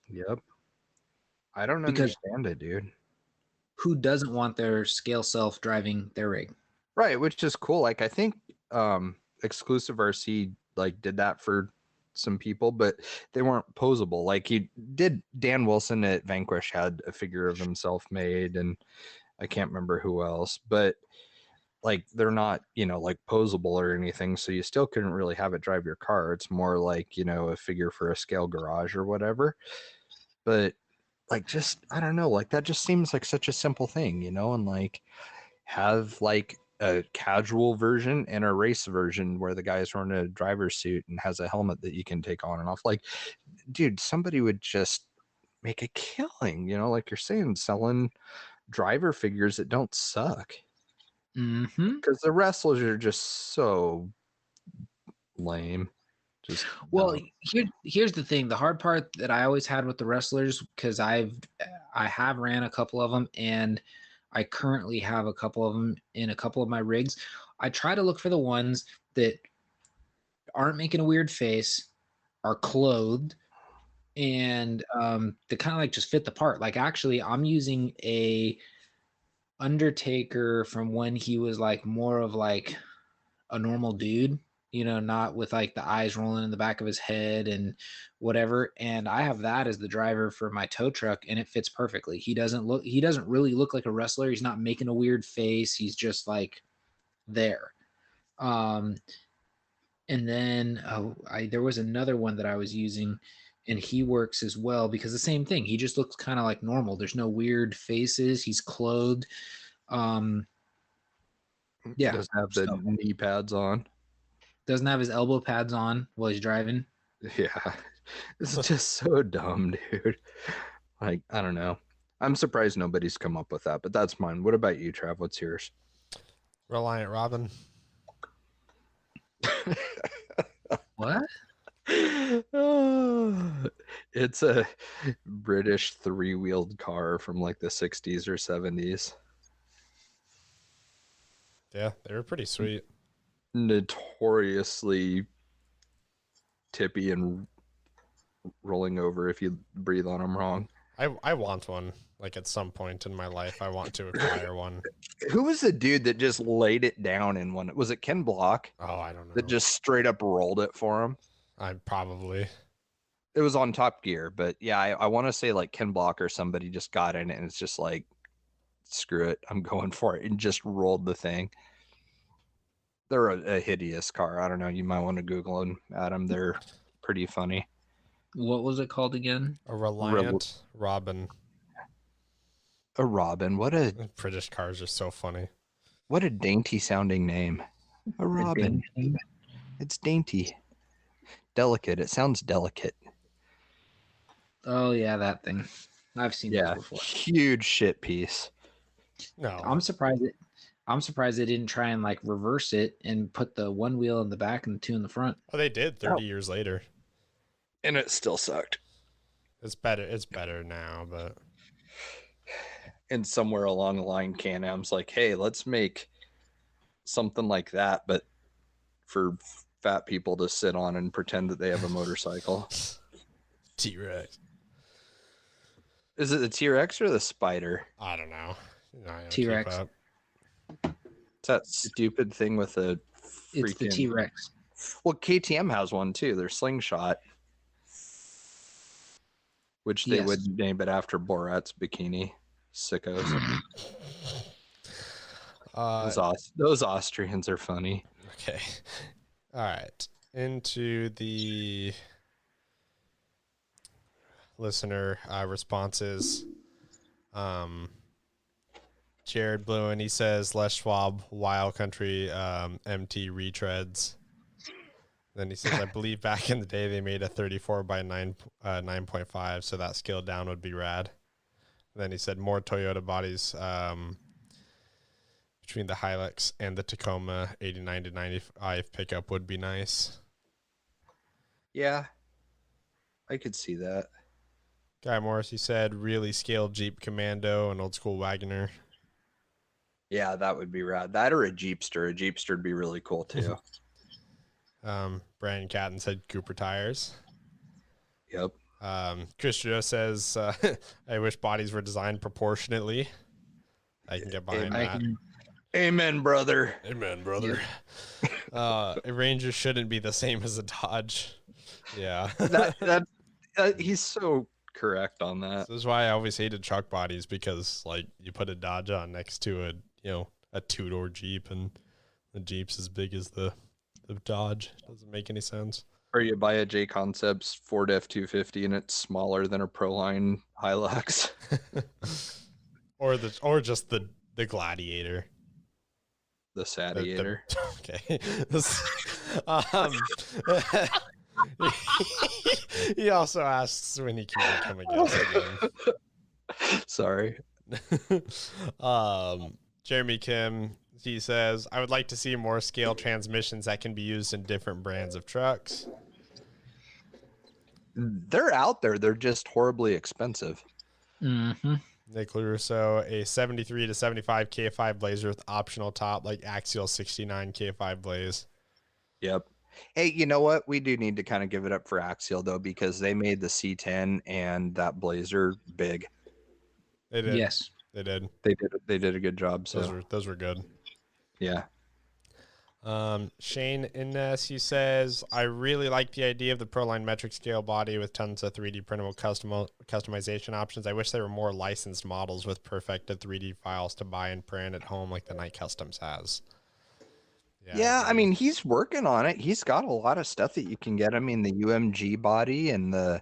Yep. I don't Because understand it, dude. who doesn't want their scale self driving their rig? Right, which is cool. Like I think Exclusive RC like did that for some people, but they weren't posable. Like he did. Dan Wilson at Vanquish had a figure of himself made, and I can't remember who else, but like they're not, like posable or anything, so you still couldn't really have it drive your car. It's more like, a figure for a scale garage or whatever. But like, just I don't know, like that just seems like such a simple thing, and like have like a casual version and a race version where the guy's wearing a driver's suit and has a helmet that you can take on and off. Like, dude, somebody would just make a killing, like you're saying, selling driver figures that don't suck. Mm-hmm. Because the wrestlers are just so lame. Just Well, dumb. here's the thing. The hard part that I always had with the wrestlers, because I have ran a couple of them, and I currently have a couple of them in a couple of my rigs. I try to look for the ones that aren't making a weird face, are clothed, and they kind of like just fit the part. Like actually, I'm using a Undertaker from when he was like more of like a normal dude, not with like the eyes rolling in the back of his head and whatever. And I have that as the driver for my tow truck, and it fits perfectly. He doesn't really look like a wrestler. He's not making a weird face. He's just like there. And then there was another one that I was using, and he works as well because the same thing. He just looks kind of like normal. There's no weird faces. He's clothed. Yeah. Doesn't have the knee pads on. Doesn't have his elbow pads on while he's driving. Yeah. This is just so dumb, dude. Like, I don't know. I'm surprised nobody's come up with that, but that's mine. What about you, Trav? What's yours? Reliant Robin. What? It's a British 3-wheeled car from like the 60s or 70s. Yeah, they were pretty sweet. Notoriously tippy and rolling over if you breathe on them wrong. I want one. Like at some point in my life, I want to acquire one. Who was the dude that just laid it down in one? Was it Ken Block Oh, I don't know. that just straight up rolled it for him? I probably. It was on Top Gear, but yeah, I want to say like Ken Block or somebody just got in it and it's just like, screw it, I'm going for it, and just rolled the thing. They're a hideous car. I don't know. You might want to Google them, Adam. They're pretty funny. What was it called again? A Reliant Robin. A Robin. What a British cars are so funny. what a dainty sounding name. A Robin. It's dainty. Delicate. It sounds delicate. Oh yeah, that thing. I've seen Yeah. this before. Huge shit piece. No. I'm surprised they didn't try and like reverse it and put the one wheel in the back and the two in the front. Oh, they did 30 years later. And it still sucked. It's better now, but And somewhere along the line, Can-Am's like, hey, let's make something like that, but for fat people to sit on and pretend that they have a motorcycle. T-Rex. Is it the T-Rex or the Spider? I don't know. I don't keep T-Rex. up. It's that stupid thing with a freaking... It's the T-Rex. Well, KTM has one too. Their Slingshot, which they Yes. would name it after Borat's bikini. Sickos. Those Austrians are funny. Okay. All right. Into the listener responses. Jared Bluen, he says Les Schwab Wild Country MT retreads. Then he says, I believe back in the day they made a 34 by 9.5, so that scale down would be rad. Then he said more Toyota bodies between the Hilux and the Tacoma 89 to 95 pickup would be nice. Yeah, I could see that. Guy Morris, he said really scaled Jeep Commando and old school Wagoner. Yeah, that would be rad. That or a Jeepster. A Jeepster would be really cool too. Brian Catton said Cooper tires. Yep. Chris Joe says, I wish bodies were designed proportionately. I can get behind I that. can, Amen, brother. Amen, brother. A Ranger shouldn't be the same as a Dodge. Yeah. He's so correct on that. This is why I always hated truck bodies, because like you put a Dodge on next to a two-door Jeep, and the Jeep's as big as the Dodge. Doesn't make any sense. Or you buy a J Concepts Ford F-250 and it's smaller than a Proline Hilux. or just the Gladiator. The Sadiator. Okay. He also asks when he can become a guest again. Sorry. Jeremy Kim, he says, I would like to see more scale transmissions that can be used in different brands of trucks. They're out there. They're just horribly expensive. mm-hmm. Nick LaRusso, a 73 to 75 K5 Blazer with optional top, like Axial 69 K5 Blaze. Yep. Hey, you know what? We do need to kind of give it up for Axial though, because they made the C10 and that Blazer big. They did. Yes. They did. They did a good job. So Those were good. yeah. Shane Innes, he says, I really like the idea of the Proline metric scale body with tons of 3D printable customization options. I wish there were more licensed models with perfected 3D files to buy and print at home like the Night Customs has. Yeah, I mean, he's working on it. He's got a lot of stuff that you can get. I mean, the UMG body and the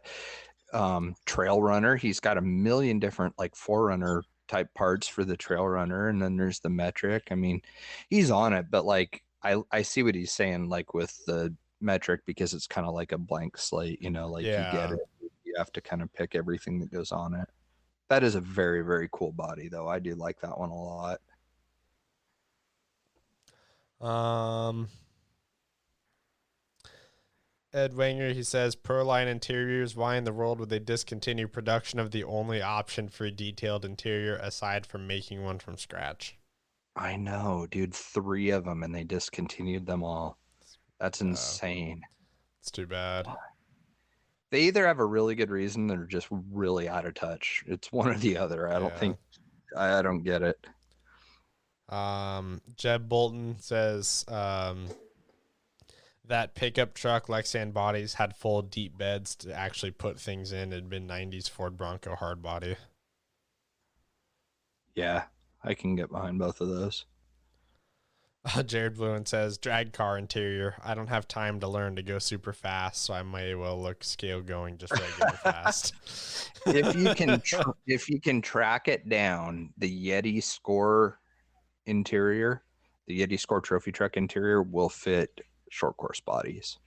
Trail Runner. He's got a million different like Forerunner type parts for the Trail Runner, and then there's the metric. I mean, he's on it, but like I see what he's saying, like with the metric, because it's kind of like a blank slate, you know, like you get it, you have to kind of pick everything that goes on it. That is a very, very cool body though. I do like that one a lot. Ed Wanger, he says, Proline interiors, why in the world would they discontinue production of the only option for a detailed interior aside from making one from scratch? I know, dude, 3 of them and they discontinued them all. That's insane. It's too bad. They either have a really good reason or just really out of touch. It's one or the other. I don't get it. Jeb Bolton says that pickup truck Lexan bodies had full deep beds to actually put things in. It'd been 90s Ford Bronco hard body. Yeah, I can get behind both of those. Jared Bluin says drag car interior. I don't have time to learn to go super fast, so I may well look scale going just regular fast. If you can track it down, the Yeti Score interior, the Yeti Score trophy truck interior will fit short course bodies.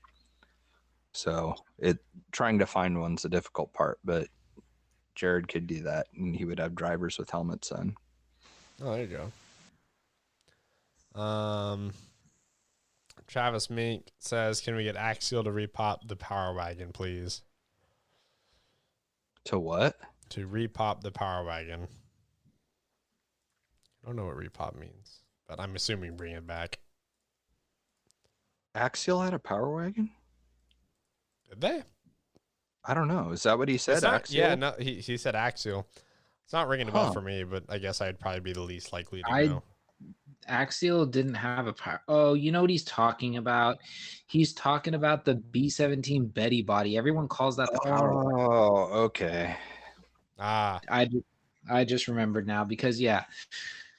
So trying to find one's a difficult part, but Jared could do that, and he would have drivers with helmets on. Oh, there you go. Travis Mink says, can we get Axial to repop the Power Wagon, please? To what? To repop the Power Wagon. I don't know what repop means, but I'm assuming bring it back. Axial had a Power Wagon? Did they? I don't know. Is that what he said? Axial? Yeah, no, he said Axial. It's not ringing a bell for me, but I guess I'd probably be the least likely to know. Axial didn't have a power. Oh, you know what he's talking about? He's talking about the B-17 Betty body. Everyone calls that the power. Oh, okay. I just remembered now because yeah.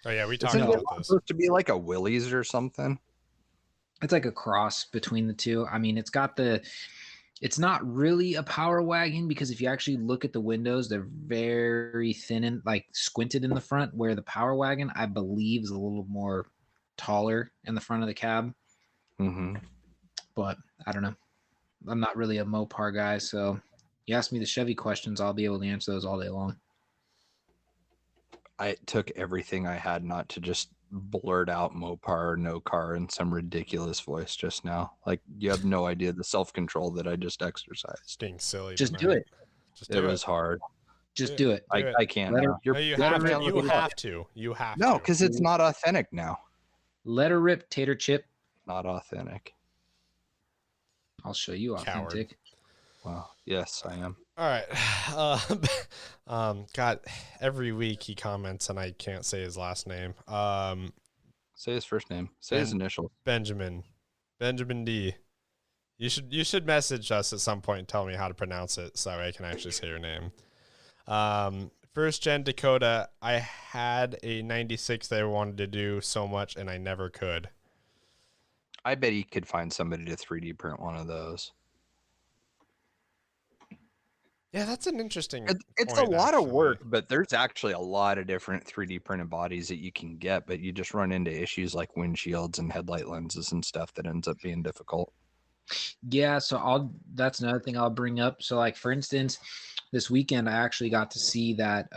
Oh yeah, we talked about this. Supposed to be like a Willys or something. It's like a cross between the two. I mean, it's not really a power wagon because if you actually look at the windows, they're very thin and like squinted in the front, where the power wagon, I believe, is a little more taller in the front of the cab. Mm-hmm. But I don't know. I'm not really a Mopar guy, so you ask me the Chevy questions, I'll be able to answer those all day long. I took everything I had not to just blurt out Mopar or no car in some ridiculous voice just now. Like, you have no idea the self-control that I just exercised. Being silly. Just do it. It was hard. Just do it. I can't. Let now. her- No, you have to. You have to. No, because it's not authentic now. Let her rip, Tater Chip. Not authentic. I'll show you Coward. authentic. Wow. Yes, I am. All right. God, every week he comments and I can't say his last name. Say his first name. Say his Ben- initial. Benjamin D. You should message us at some point and tell me how to pronounce it so I can actually say your name. First gen Dakota, I had a 96 that I wanted to do so much and I never could. I bet he could find somebody to 3D print one of those. Yeah, that's an interesting. It's a point, lot of actually. work, but there's actually a lot of different 3D printed bodies that you can get, but you just run into issues like windshields and headlight lenses and stuff that ends up being difficult. Yeah, so that's another thing I'll bring up. So like for instance, this weekend I actually got to see that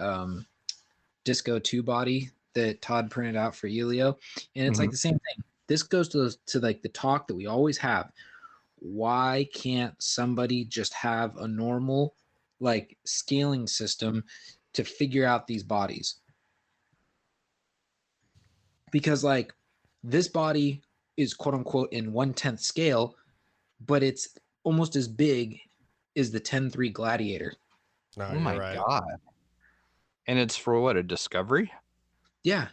Disco 2 body that Todd printed out for Elio. And it's like the same thing. This goes to like the talk that we always have. Why can't somebody just have a normal like scaling system to figure out these bodies? Because like this body is quote unquote in 1/10 scale, but it's almost as big as the 10-3 Gladiator. No, Oh you're my right. god. And it's for what, a Discovery? Yeah.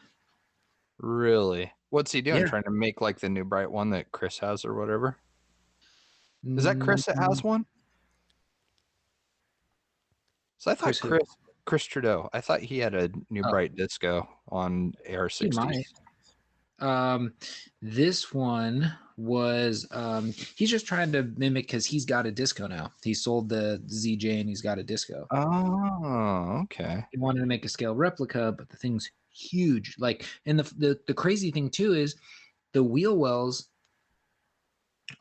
Really? What's he doing? Yeah. Trying to make like the new bright one that Chris has or whatever? Is that Chris that has one? So I thought Chris who? Chris Trudeau. I thought he had a new Oh. bright disco on He AR-60. might. This one was he's just trying to mimic because he's got a disco now. He sold the ZJ and he's got a disco. Oh, okay. He wanted to make a scale replica, but the thing's huge. Like, and the crazy thing too is the wheel wells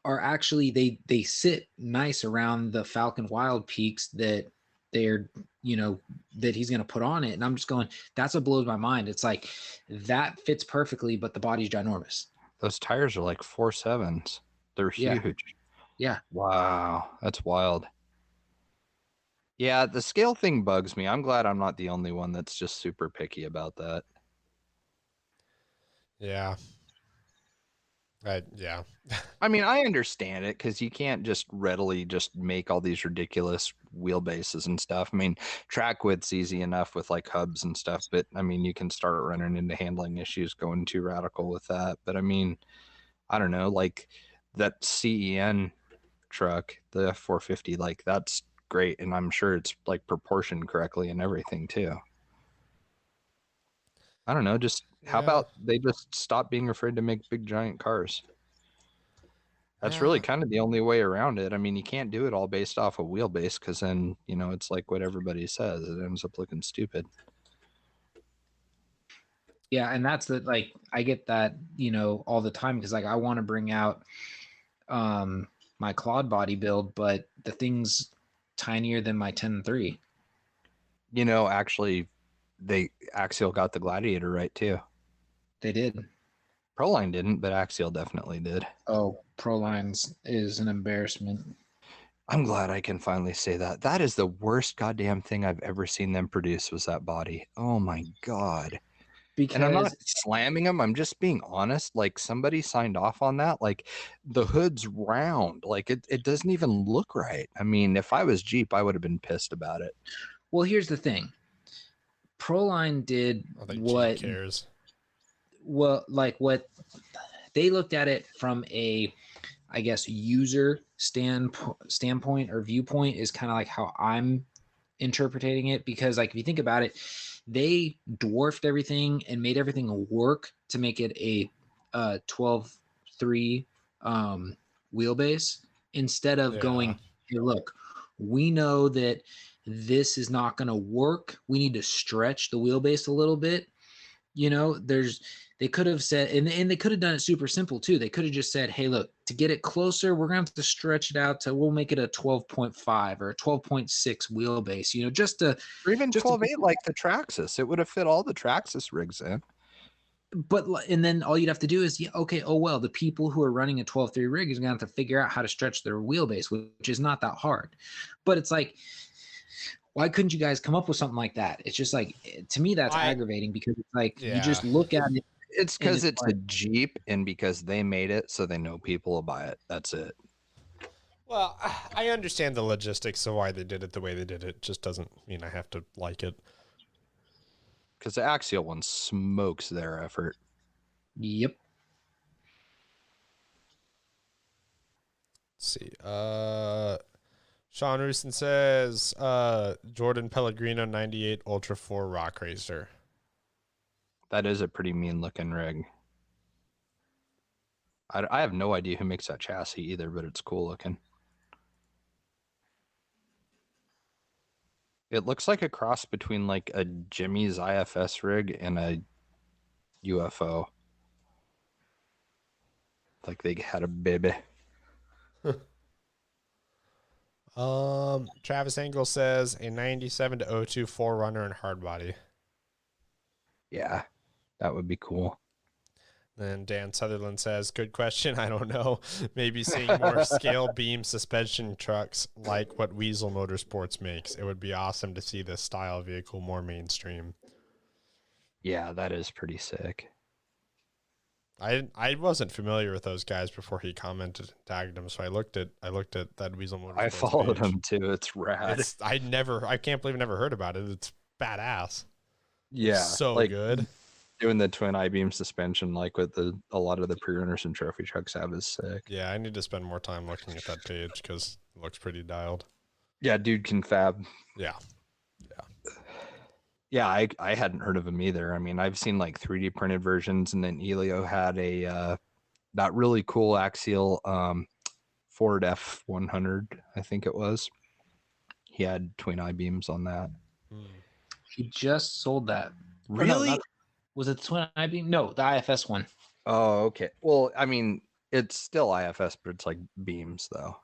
are actually they sit nice around the Falcon Wild peaks that they're that he's going to put on it, and I'm just going, that's what blows my mind. It's like that fits perfectly, but the body's ginormous. Those tires are like 4.7s. They're Yeah. huge. Yeah. Wow, that's wild. Yeah, the scale thing bugs me. I'm glad I'm not the only one that's just super picky about that. Yeah. Yeah. I mean, I understand it because you can't just readily just make all these ridiculous wheelbases and stuff. I mean, track width's easy enough with like hubs and stuff, but I mean, you can start running into handling issues going too radical with that. But I mean, I don't know, like that CEN truck, the F450, like that's great, and I'm sure it's like proportioned correctly and everything too. I don't know, just how about they just stop being afraid to make big giant cars? That's really kind of the only way around it. I mean, you can't do it all based off a wheelbase because then, it's like what everybody says. It ends up looking stupid. Yeah, and that's like I get that, all the time because like I want to bring out my Claude body build, but the thing's tinier than my 10-3. Actually, Axial got the Gladiator right too. They did. Proline didn't, but Axial definitely did. Oh, Prolines is an embarrassment. I'm glad I can finally say that. That is the worst goddamn thing I've ever seen them produce was that body. Oh my god. Because and I'm not slamming them. I'm just being honest. Like somebody signed off on that. Like the hood's round. Like it doesn't even look right. I mean, if I was Jeep, I would have been pissed about it. Well, here's the thing. Proline did what Jeep cares. Well, like what they looked at it from a, I guess, user standpoint or viewpoint is kind of like how I'm interpreting it. Because like if you think about it, they dwarfed everything and made everything work to make it a 12.3 wheelbase instead of going, hey, look, we know that this is not going to work. We need to stretch the wheelbase a little bit. They could have said, and they could have done it super simple too. They could have just said, hey, look, to get it closer, we're going to have to stretch it out we'll make it a 12.5 or a 12.6 wheelbase, just to. Or even 12.8 like the Traxxas. It would have fit all the Traxxas rigs in. And then all you'd have to do is, the people who are running a 12.3 rig is going to have to figure out how to stretch their wheelbase, which is not that hard. But it's like, why couldn't you guys come up with something like that? It's just like, to me, that's aggravating because it's like, you just look at it. It's because it's a Jeep and because they made it so they know people will buy it. That's it. Well, I understand the logistics of why they did it the way they did it. Just doesn't mean I have to like it. Because the Axial one smokes their effort. Yep. Let's see. Sean Roosten says Jordan Pellegrino 98 Ultra 4 Rock Racer. That is a pretty mean looking rig. I have no idea who makes that chassis either, but it's cool looking. It looks like a cross between like a Jimmy's IFS rig and a UFO. Like they had a baby. Travis Engel says a 97 to 02 4Runner and hard body. Yeah, that would be cool. Then Dan Sutherland says, good question. I don't know. Maybe seeing more scale beam suspension trucks like what Weasel Motorsports makes. It would be awesome to see this style vehicle more mainstream. Yeah, that is pretty sick. I wasn't familiar with those guys before he commented and tagged them, so I looked at that Weasel Motorsports. I followed page. him too. It's rad. I can't believe I never heard about it. It's badass. Yeah, So like, good. Doing the twin I-beam suspension like what a lot of the pre-runners and trophy trucks have is sick. Yeah, I need to spend more time looking at that page because it looks pretty dialed. Yeah, dude can fab. Yeah. Yeah, I hadn't heard of him either. I mean, I've seen like 3D printed versions, and then Elio had a that really cool axial Ford F100, I think it was. He had twin I-beams on that. He just sold that. Or Really? no, was it the twin I-beam? No, the IFS one. Oh, okay. Well, I mean, it's still IFS, but it's like beams though.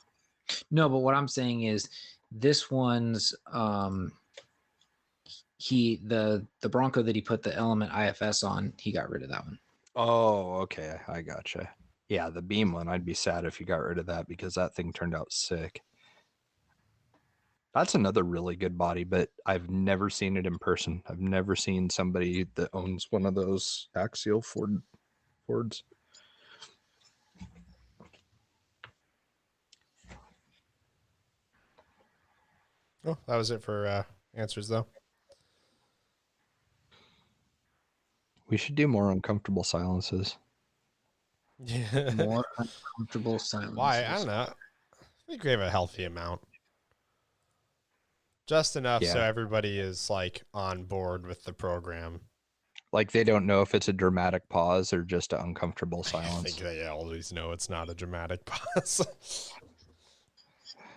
No, but what I'm saying is this one's the Bronco that he put the Element IFS on, he got rid of that one. Oh, okay. I gotcha. Yeah, the beam one, I'd be sad if you got rid of that because that thing turned out sick. That's another really good body, but I've never seen it in person. I've never seen somebody that owns one of those axial Fords. Oh, that was it for answers, though. We should do more uncomfortable silences. Yeah. More uncomfortable silence. Why? I don't know. I think we have a healthy amount. Just enough so Yeah. everybody is like on board with the program. Like they don't know if it's a dramatic pause or just an uncomfortable I silence. think they always know it's not a dramatic pause.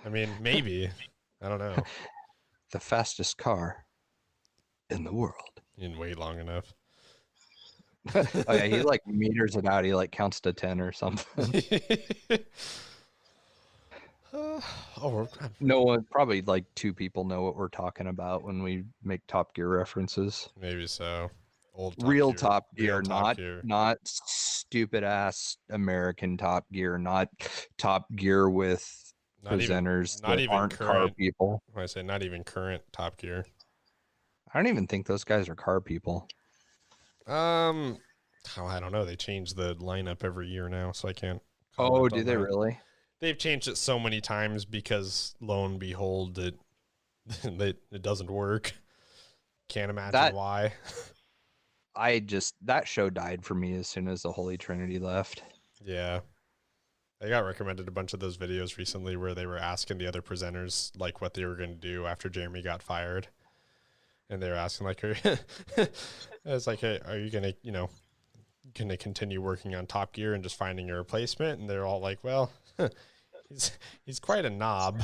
I mean, maybe. I don't know. The fastest car in the world. You didn't wait long enough. Oh yeah, he like meters it out. He like counts to 10 or something. No one, probably like 2 people know what we're talking about when we make Top Gear references. Maybe so. Old Real Gear. Top Gear, Real Top not Gear. not stupid ass American Top Gear, not Top Gear with Not even, presenters not that even aren't car current. people. When I say not even current Top Gear. I don't even think those guys are car people. Oh, I don't know. They change the lineup every year now, so I can't. Oh, comment do on they that. really? They've changed it so many times because lo and behold, it doesn't work. Can't imagine why. That show died for me as soon as the Holy Trinity left. Yeah. I got recommended a bunch of those videos recently where they were asking the other presenters like what they were going to do after Jeremy got fired. And they were asking like, it's like, hey, are you going to continue working on Top Gear and just finding a replacement? And they're all like, well, he's quite a knob,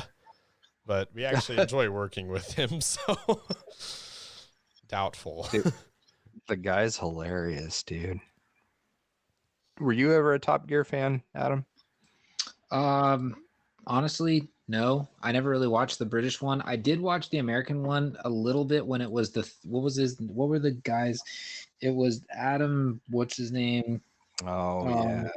but we actually enjoy working with him. So doubtful. Dude, the guy's hilarious, dude. Were you ever a Top Gear fan, Adam? Honestly, no. I never really watched the British one. I did watch the American one a little bit when it was what were the guys? It was Adam, what's his name? Oh, yeah.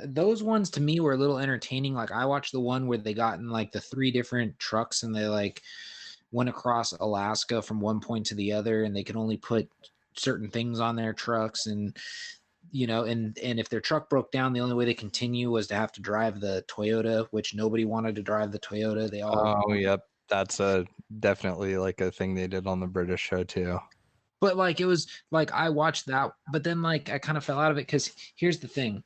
Those ones to me were a little entertaining. Like I watched the one where they got in like the 3 different trucks and they like went across Alaska from one point to the other and they could only put certain things on their trucks. And you know, and if their truck broke down, the only way they continue was to have to drive the Toyota, which nobody wanted to drive the Toyota. They all Oh, yep. That's definitely like a thing they did on the British show too. But like it was like I watched that, but then like I kind of fell out of it because here's the thing.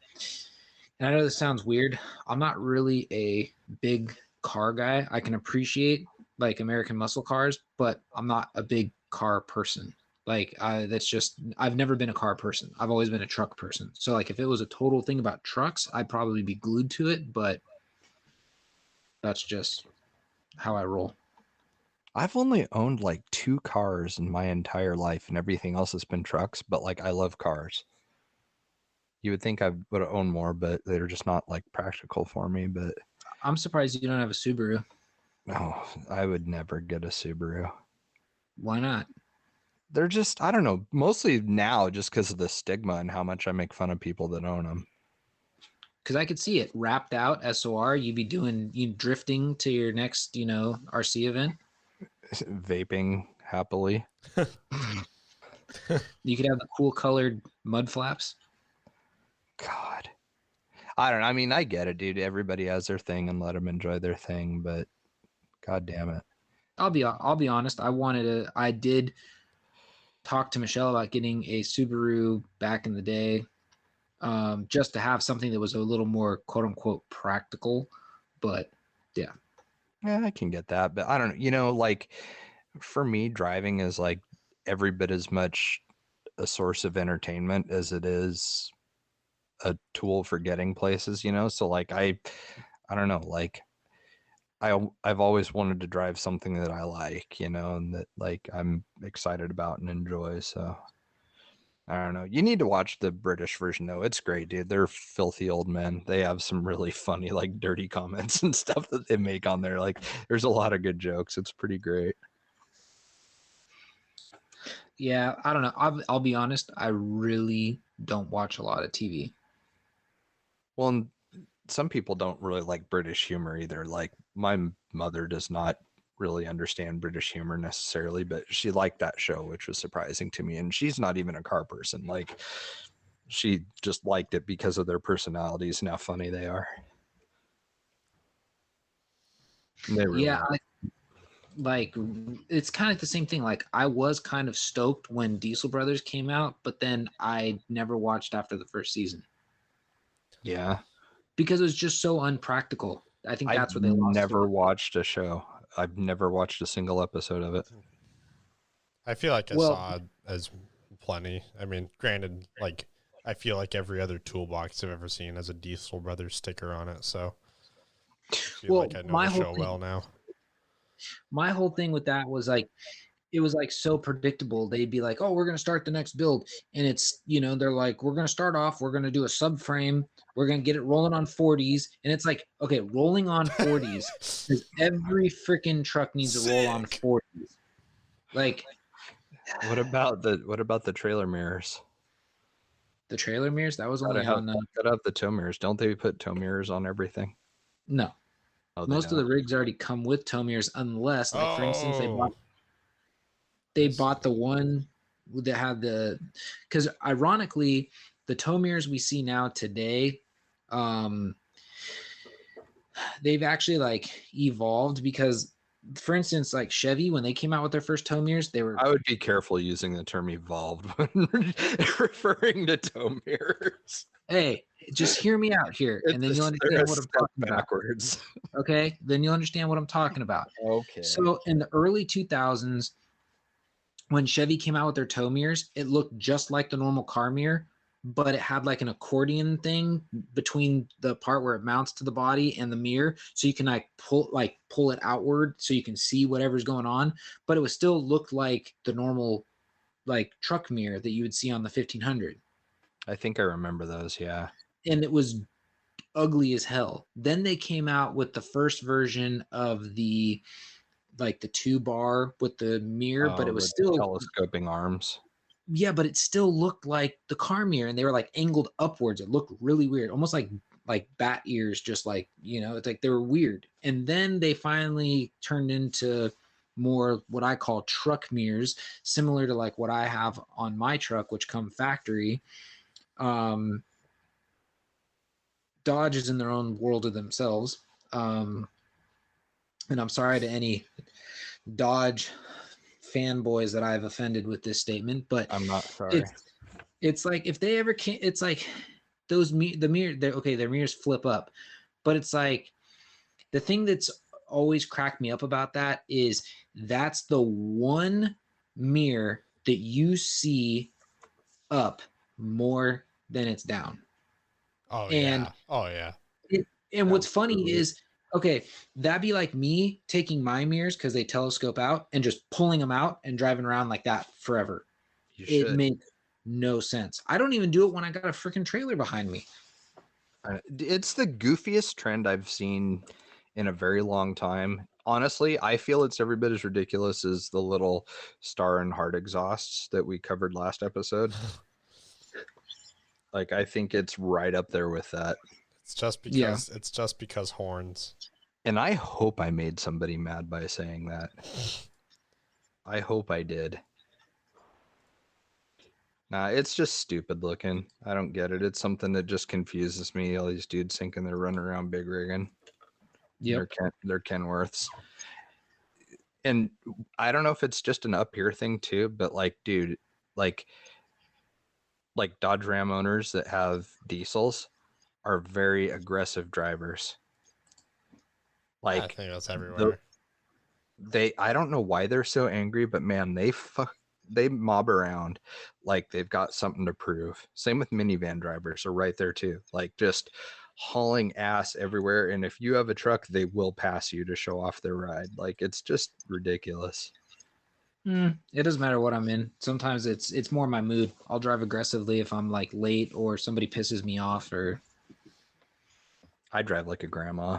And I know this sounds weird. I'm not really a big car guy. I can appreciate like American muscle cars, but I'm not a big car person. Like that's just I've never been a car person. I've always been a truck person. So like if it was a total thing about trucks, I'd probably be glued to it, but that's just how I roll. I've only owned like 2 cars in my entire life, and everything else has been trucks. But like, I love cars. You would think I would have owned more, but they're just not like practical for me. But I'm surprised you don't have a Subaru. no, I would never get a Subaru. Why not? They're just, I don't know, mostly now just because of the stigma and how much I make fun of people that own them. Because I could see it wrapped out SOR. You'd be doing drifting to your next, RC event. Vaping happily. You could have the cool colored mud flaps. God, I don't know. I mean, I get it, dude. Everybody has their thing, and let them enjoy their thing. But God damn it. I'll be honest. I did talk to Michelle about getting a Subaru back in the day, just to have something that was a little more quote unquote practical. But yeah. Yeah, I can get that, but I don't know, like for me, driving is like every bit as much a source of entertainment as it is a tool for getting places, So like I don't know, like I've always wanted to drive something that I like, and that like I'm excited about and enjoy. So I don't know. You need to watch the British version though. It's great, dude. They're filthy old men. They have some really funny, like dirty comments and stuff that they make on there. Like there's a lot of good jokes. It's pretty great. Yeah, I don't know. I'll be honest. I really don't watch a lot of TV. Well, and some people don't really like British humor either. Like my mother does not really understand British humor necessarily, but she liked that show, which was surprising to me. And she's not even a car person. Like she just liked it because of their personalities and how funny they are. And they really Yeah, like it's kind of the same thing. Like I was kind of stoked when Diesel Brothers came out, but then I never watched after the first season. Yeah. Because it was just so unpractical. I think that's I've what they lost. never watched a show. I've never watched a single episode of it. I feel like I Well- saw as plenty. I mean, granted, like I feel like every other toolbox I've ever seen has a Diesel Brothers sticker on it, so I feel Well, like I know my the whole show thing- well now. My whole thing with that was like it was like so predictable. They'd be like, "Oh, we're going to start the next build." And it's, they're like, "We're going to start off, we're going to do a subframe, we're going to get it rolling on 40s." And it's like, "Okay, rolling on 40s cuz every freaking truck needs to roll on Sick. 40s." Like What about the trailer mirrors? the trailer mirrors, that was Gotta only have, on gotta have the tow mirrors. Don't they put tow mirrors on everything? no. Oh, they Most of don't. the rigs already come with tow mirrors unless like for instance they Oh, bought the one that had because ironically the tow mirrors we see now today they've actually like evolved because for instance like Chevy when they came out with their first tow mirrors they were I would be careful using the term evolved when referring to tow mirrors. hey just hear me out here and then you'll They're a understand what I'm step talking about. backwards. Okay, then you'll understand what I'm talking about. Okay. So in the early 2000s when Chevy came out with their tow mirrors, it looked just like the normal car mirror, but it had like an accordion thing between the part where it mounts to the body and the mirror, so you can pull it outward so you can see whatever's going on. But it would still look like the normal like truck mirror that you would see on the 1500. I think I remember those. Yeah. And it was ugly as hell. Then they came out with the first version of the 2-bar with the mirror, but it was with still telescoping arms. yeah, but it still looked like the car mirror and they were like angled upwards. It looked really weird, almost like bat ears, just like, it's like they were weird. And then they finally turned into more what I call truck mirrors, similar to like what I have on my truck, which come factory. Dodge is in their own world of themselves. And I'm sorry to any Dodge fanboys that I've offended with this statement, but I'm not sorry. it's like if they ever can't, it's like the mirror, their mirrors flip up, but it's like the thing that's always cracked me up about that is that's the one mirror that you see up more than it's down. Oh And yeah. Oh yeah. and what's funny Absolutely. is, okay, that'd be like me taking my mirrors because they telescope out and just pulling them out and driving around like that forever. You It should. makes no sense. I don't even do it when I got a freaking trailer behind me. It's the goofiest trend I've seen in a very long time. Honestly, I feel it's every bit as ridiculous as the little star and heart exhausts that we covered last episode. Like, I think it's right up there with that. It's just Yeah. because it's just because horns. And I hope I made somebody mad by saying that. I hope I did. Nah, it's just stupid looking. I don't get it. It's something that just confuses me. All these dudes thinking they're running around big rigging. Yep. They're Kenworths. And I don't know if it's just an up here thing too, but like, dude, like Dodge Ram owners that have diesels are very aggressive drivers. I Like think that's everywhere. I don't know why they're so angry, but man, they mob around like they've got something to prove. Same with minivan drivers are right there too. Like just hauling ass everywhere. And if you have a truck, they will pass you to show off their ride. Like it's just ridiculous. It doesn't matter what I'm in. Sometimes it's more my mood. I'll drive aggressively if I'm like late or somebody pisses me off or I drive like a grandma.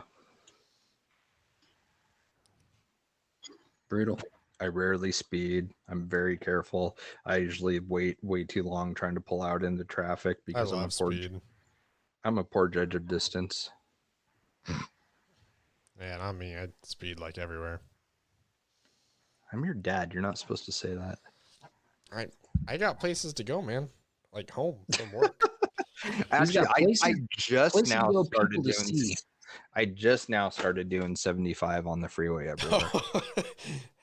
brutal. I rarely speed. I'm very careful. I usually wait way too long trying to pull out into traffic I because love speed. I'm a poor judge of distance. Man, I mean, I speed like everywhere. I'm your dad. You're not supposed to say that. I got places to go, man. Like home from work. Actually, got I places just to now go, started people to doing. see. I just now started doing 75 on the freeway everywhere.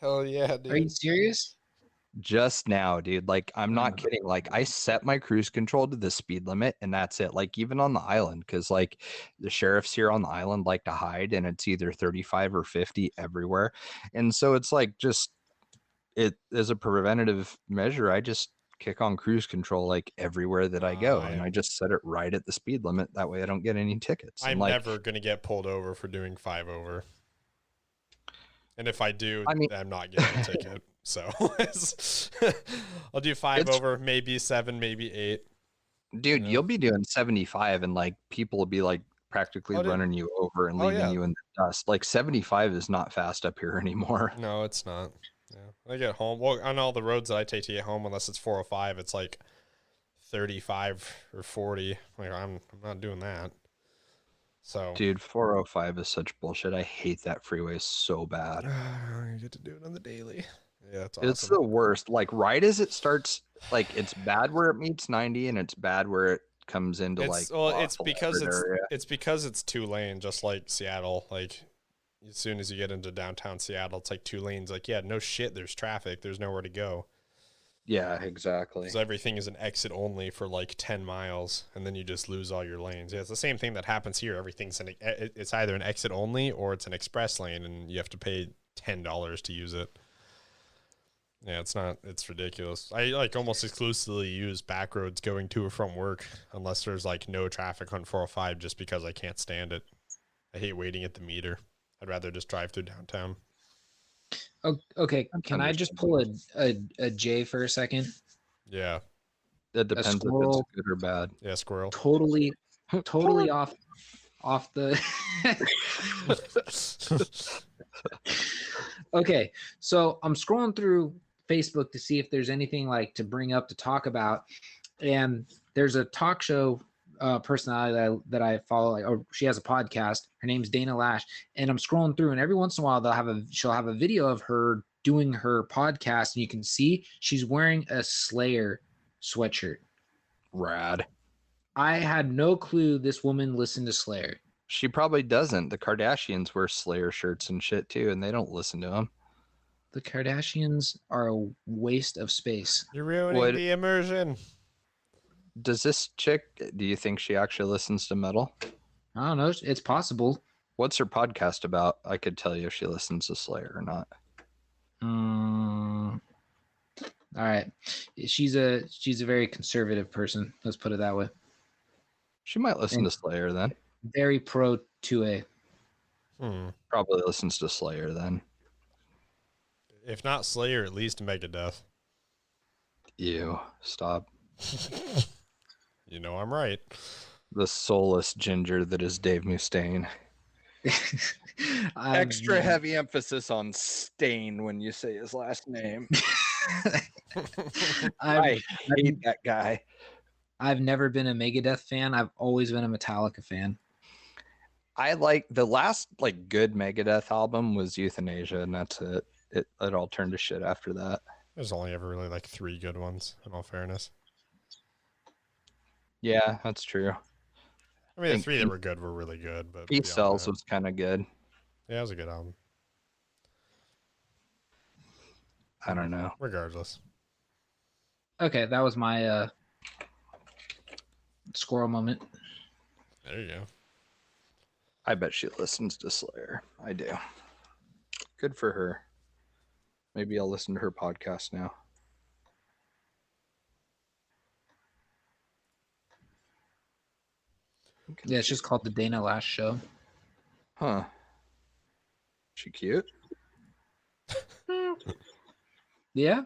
Hell yeah, Are you dude. serious? Just now, dude. Like, I'm not Mm. kidding. Like, I set my cruise control to the speed limit, and that's it. Like, even on the island, because like the sheriffs here on the island like to hide, and it's either 35 or 50 everywhere. And so it's like just it as a preventative measure, I just kick on cruise control like everywhere that I go, and I just set it right at the speed limit. That way, I don't get any tickets. I'm And like, never gonna get pulled over for doing 5 over. And if I do, I mean- I'm not getting a ticket. So I'll do 5 It's- over, maybe 7, maybe 8. dude, Yeah. you'll be doing 75, and like people will be like practically Oh, dude. running you over and Oh, leaving yeah. you in the dust. Like 75 is not fast up here anymore. No, it's not. Yeah. I get home. Well, on all the roads that I take to get home, unless it's 405, it's like 35 or 40. Like I'm not doing that. So Dude, 405 is such bullshit. I hate that freeway so bad. I get to do it on the daily. Yeah, it's awesome. It's the worst. Like right as it starts, like it's bad where it meets 90 and it's bad where it comes into It's like it's because area. it's because it's 2 lane, just like Seattle. Like as soon as you get into downtown Seattle, it's like 2 lanes. Like yeah, no shit. There's traffic. There's nowhere to go. Yeah, exactly. So everything is an exit only for like 10 miles, and then you just lose all your lanes. Yeah, it's the same thing that happens here. Everything's it's either an exit only or it's an express lane, and you have to pay $10 to use it. Yeah, it's ridiculous. I like almost exclusively use back roads going to or from work unless there's like no traffic on 405 just because I can't stand it. I hate waiting at the meter. I'd rather just drive through downtown. Okay, can I just pull a J for a second? Yeah. It depends if it's squirrel- good or bad. Yeah, squirrel. Totally off the Okay, so I'm scrolling through Facebook to see if there's anything like to bring up to talk about, and there's a talk show personality that I follow, like, or she has a podcast. Her name's Dana Lash, and I'm scrolling through, and every once in a while she'll have a video of her doing her podcast, and you can see she's wearing a Slayer sweatshirt. Rad. I had no clue this woman listened to Slayer. She probably doesn't. The Kardashians wear Slayer shirts and shit too, and they don't listen to them. The Kardashians are a waste of space. You're ruining What- the immersion. Does this chick, do you think she actually listens to metal? I don't know. It's possible. What's her podcast about? I could tell you if she listens to Slayer or not. All right. She's a very conservative person. Let's put it that way. She might listen to Slayer then. Very pro 2A. Probably listens to Slayer then. If not Slayer, at least Megadeth. Ew, stop. You know I'm right. The soulless ginger that is Dave Mustaine. Extra heavy emphasis on Stain when you say his last name. I hate that guy. I've never been a Megadeth fan. I've always been a Metallica fan. I like the last like good Megadeth album was Euthanasia, and that's it. It all turned to shit after that. There's only ever really like 3 good ones, in all fairness. Yeah, that's true. I mean, the think 3 that were good were really good, but Peace beyond Cells that- was kind of good. yeah, it was a good album. I don't know. Regardless, Okay, that was my squirrel moment. there you go. I bet she listens to Slayer. I do. Good for her. Maybe I'll listen to her podcast now. Yeah, it's just called the Dana Last Show. Huh. She cute? Yeah.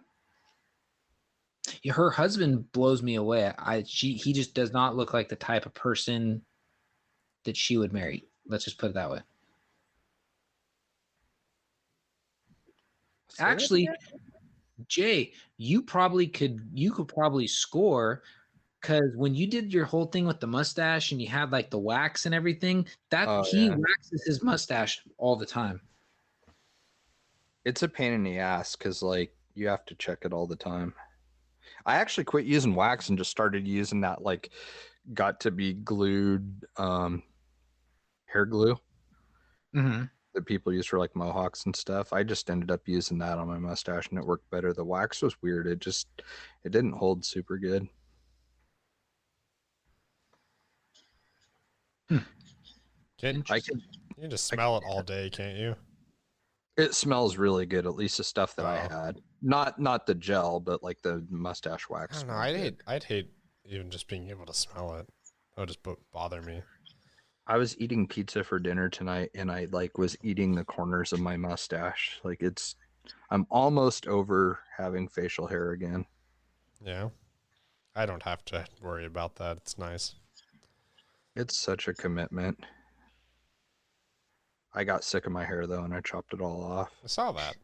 Yeah, her husband blows me away. He just does not look like the type of person that she would marry. Let's just put it that way. Actually, Jay, you could probably score because when you did your whole thing with the mustache and you had like the wax and everything, he waxes his mustache all the time. It's a pain in the ass because like you have to check it all the time. I actually quit using wax and just started using that like got to be glued hair glue Mm-hmm. that people use for like mohawks and stuff. I just ended up using that on my mustache and it worked better. The wax was weird. It didn't hold super good. I can You can just smell it all day, can't you? It smells really good, at least the stuff that I Oh. had. Not the gel, but like the mustache I wax. don't know. I'd hate even just being able to smell it. That would just bother me. I was eating pizza for dinner tonight and I like was eating the corners of my mustache. Like I'm almost over having facial hair again. Yeah. I don't have to worry about that. It's nice. It's such a commitment. I got sick of my hair though and I chopped it all off. I saw that.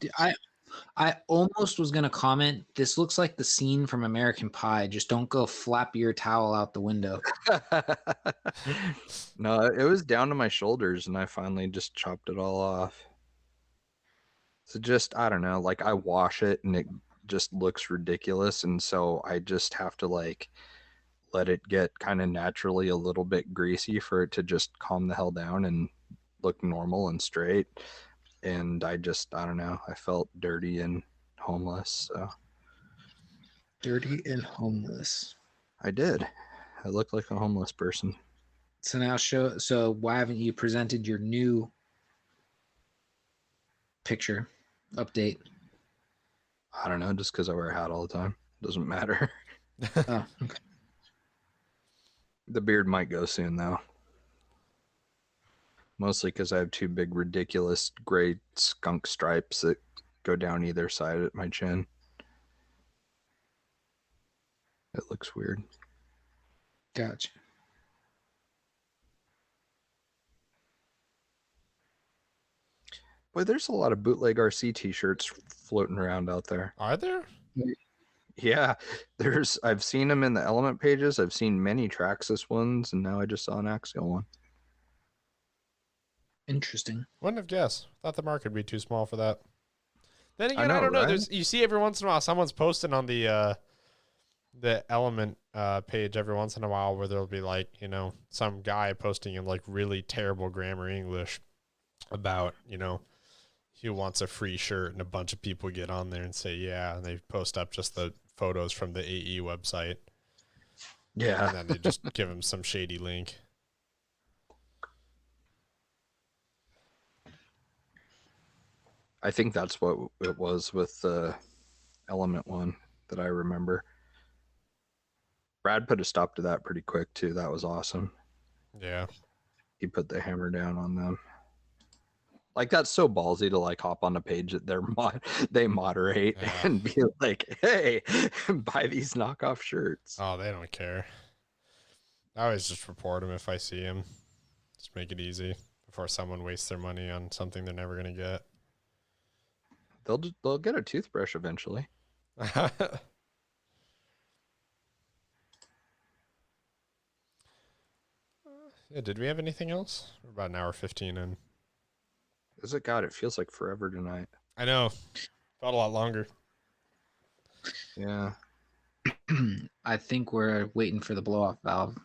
I almost was gonna comment. This looks like the scene from American Pie. Just don't go flap your towel out the window. No, it was down to my shoulders and I finally just chopped it all off. So just, I don't know, like I wash it and it just looks ridiculous. And so I just have to like let it get kind of naturally a little bit greasy for it to just calm the hell down and look normal and straight. And I don't know, I felt dirty and homeless. So Dirty and homeless. I did. I looked like a homeless person. So now so why haven't you presented your new picture update? I don't know, just because I wear a hat all the time. Doesn't matter. Oh, okay. The beard might go soon, though. Mostly because I have 2 big, ridiculous gray skunk stripes that go down either side at my chin. It looks weird. Gotcha. Boy, there's a lot of bootleg RC t-shirts floating around out there. Are there? Yeah, I've seen them in the Element pages. I've seen many Traxxas ones, and now I just saw an Axial one. Interesting. Wouldn't have guessed. Thought the market would be too small for that. Then again, I know, don't know. right? You see every once in a while someone's posting on the the Element page every once in a while where there'll be like, you know, some guy posting in like really terrible grammar English about, you know, he wants a free shirt, and a bunch of people get on there and say, yeah, and they post up just the photos from the AE website. Yeah. And then they just give him some shady link. I think that's what it was with the Element one that I remember. Brad put a stop to that pretty quick too. That was awesome. Yeah. He put the hammer down on them. Like, that's so ballsy to like hop on a page that they moderate Yeah. and be like, hey, buy these knockoff shirts. Oh, they don't care. I always just report him if I see him. Just make it easy before someone wastes their money on something they're never going to They'll get a toothbrush eventually. get. Yeah, did we have anything else? We're about an hour 15 in. Is it? God, it feels like forever tonight. I know. Felt a lot longer. Yeah. I think we're waiting for the blow off valve.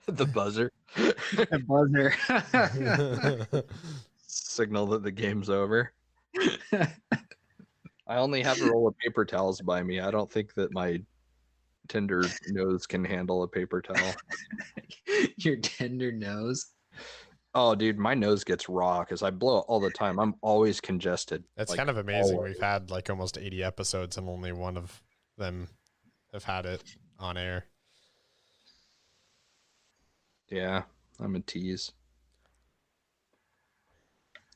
The buzzer. The buzzer. Signal that the game's over. I only have a roll of paper towels by me. I don't think that my tender nose can handle a paper towel. Your tender nose. Oh, dude, my nose gets raw because I blow it all the time. I'm always congested. That's like, kind of amazing. always. We've had like almost 80 episodes and only one of them have had it on air. Yeah, I'm a tease.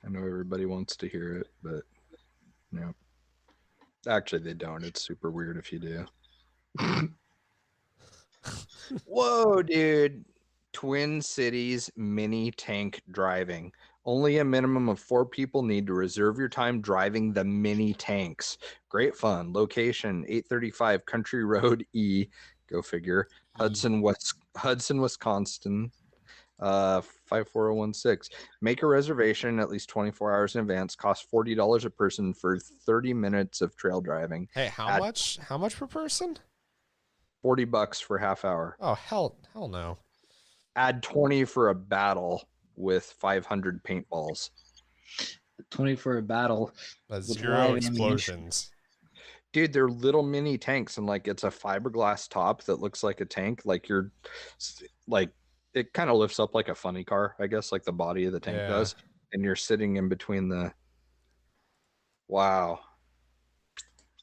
I know everybody wants to hear it, but no. Actually, they don't. It's super weird if you do. Whoa, dude. Twin Cities mini tank driving. Only a minimum of 4 people need to reserve your time driving the mini tanks. Great fun. Location 835 Country Road E. Go figure. Hudson, Wisconsin. 54016. Make a reservation at least 24 hours in advance. Costs $40 a person for 30 minutes of trail driving. Hey, how much? How much per person? $40 for half hour. Oh, hell no. Add 20 for a battle with 500 paintballs. 20 for a battle. That's With 0 live ammunition. explosions. Dude, they're little mini tanks, and like it's a fiberglass top that looks like a tank. Like you're like, it kind of lifts up like a funny car, I guess, like the body of the tank Yeah. does. And you're sitting in between the. Wow.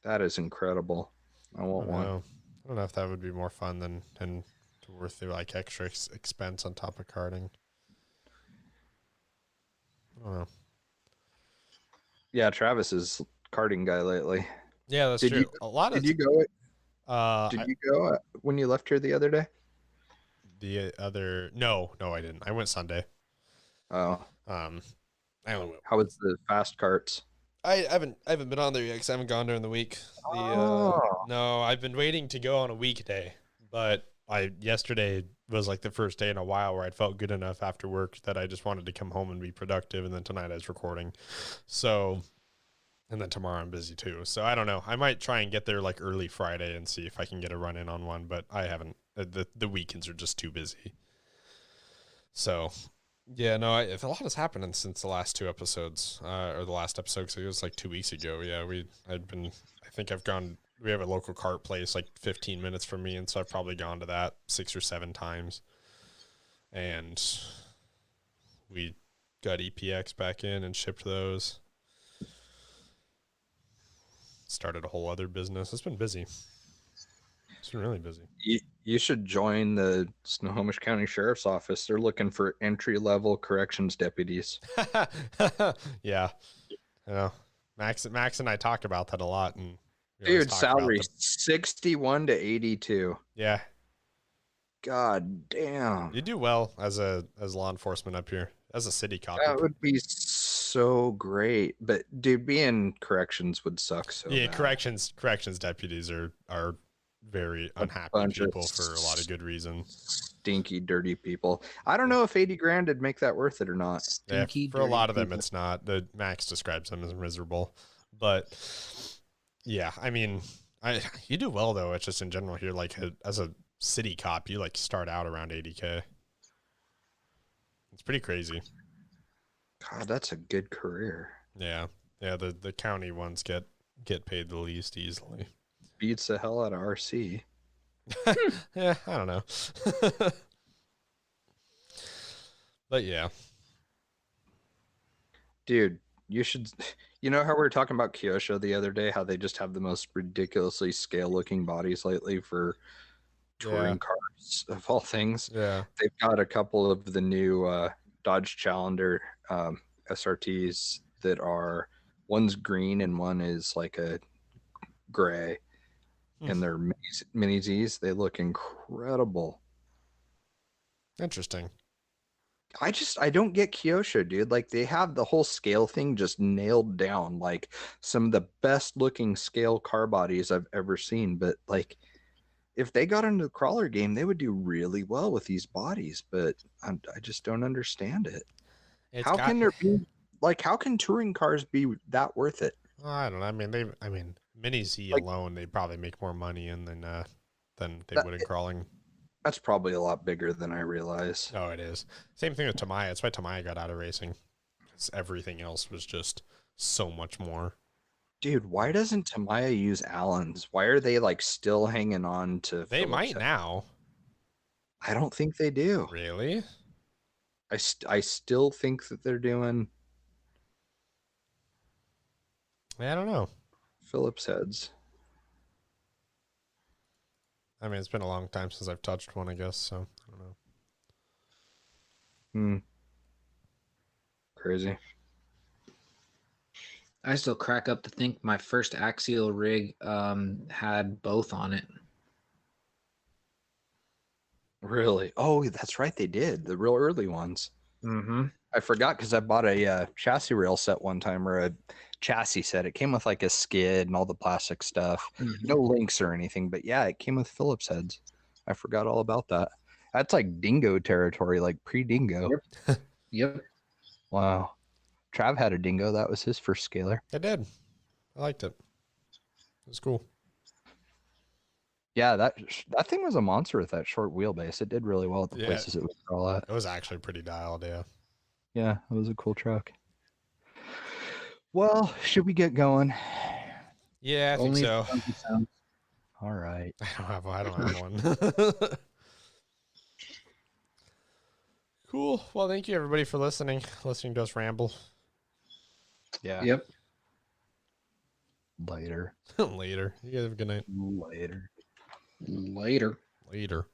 That is incredible. I I want don't one. know. I don't know if that would be more fun than and worth the like extra expense on top of karting. I don't know. Yeah, Travis is karting guy lately. Yeah, that's Did true. you- A lot of Did you go? uh Did you go when you left here the other day? the other no, I didn't. I went Sunday. Oh, I only went. how was the fast carts? I haven't been on there yet because I haven't gone during the week. Oh. No, I've been waiting to go on a weekday, but yesterday was like the first day in a while where I'd felt good enough after work that I just wanted to come home and be productive. And then tonight I was recording, so and then tomorrow I'm busy too. So I don't know. I might try and get there like early Friday and see if I can get a run in on one, but I haven't. The weekends are just too busy. So. Yeah, no, if a lot has happened since the last 2 episodes, or the last episode, because it was like 2 weeks ago. Yeah, I think we have a local kart place like 15 minutes from me, and so I've probably gone to that 6 or 7 times. And we got EPX back in and shipped those. Started a whole other business. It's been busy. It's been really busy. You should join the Snohomish County Sheriff's Office. They're looking for entry-level corrections deputies. Yeah. You know, Max and I talk about that a lot, and we always Dude, talk about salary 61 to 82. Yeah, God damn. you do well as law enforcement up here, as a city cop. That would be so great. But dude, being corrections would suck so Yeah, bad. corrections deputies are very unhappy bunch of people for a lot of good reason. Stinky, dirty people. I don't know if 80 grand would make that worth it or not. Yeah, Stinky, for a lot of dirty them, people. it's not. The Max describes them as miserable, but Yeah, I mean, you do well though. It's just in general here, like as a city cop, you like start out around 80K. It's pretty crazy. God, that's a good career. Yeah, yeah. The county ones get paid the least easily. Beats the hell out of RC. Yeah, I don't know. But yeah, Dude, you should. You know how we were talking about Kyosho the other day? How they just have the most ridiculously scale-looking bodies lately for touring Yeah. cars of all things. yeah. They've got a couple of the new Dodge Challenger SRTs that are one's green and one is like a gray, and they're mini Zs. They look incredible. Interesting. I don't get Kyosho, dude. Like they have the whole scale thing just nailed down. Like some of the best looking scale car bodies I've ever seen. But like if they got into the crawler game, they would do really well with these bodies. But I just don't understand it. It's How got- can there be like how can touring cars be that worth it? I don't know. I mean, Mini Z Like- alone, they probably make more money in than they That- would in crawling. That's probably a lot bigger than I realize. Oh, it is. Same thing with Tamiya. That's why Tamiya got out of racing. 'Cause everything else was just so much more. Dude, why doesn't Tamiya use Allens? Why are they like still hanging on to They Phillips might head? now. I don't think they do. Really? I still think that they're doing I don't know. Phillips heads. I mean, it's been a long time since I've touched one, I guess. So I don't know. Crazy. I still crack up to think my first axial rig had both on it. Really? Oh, that's right. They did the real early ones. Mm-hmm. I forgot because I bought a chassis rail set one time, or a chassis set. It came with like a skid and all the plastic stuff. No links or anything, but yeah, it came with Phillips heads. I forgot all about that. That's like dingo territory, like pre-dingo. Yep. Wow. Trav had a dingo. That was his first scaler. I did. I liked it. It was cool. Yeah, that thing was a monster with that short wheelbase. It did really well at the Yeah. places it would crawl at. It was actually pretty dialed, yeah. Yeah, it was a cool truck. Well, should we get going? Yeah, I think Only so. 20%. All right. I don't have one. Cool. Well, thank you everybody for listening to us ramble. Yeah. Yep. Later. Later. You guys have a good night. Later. Later. Later.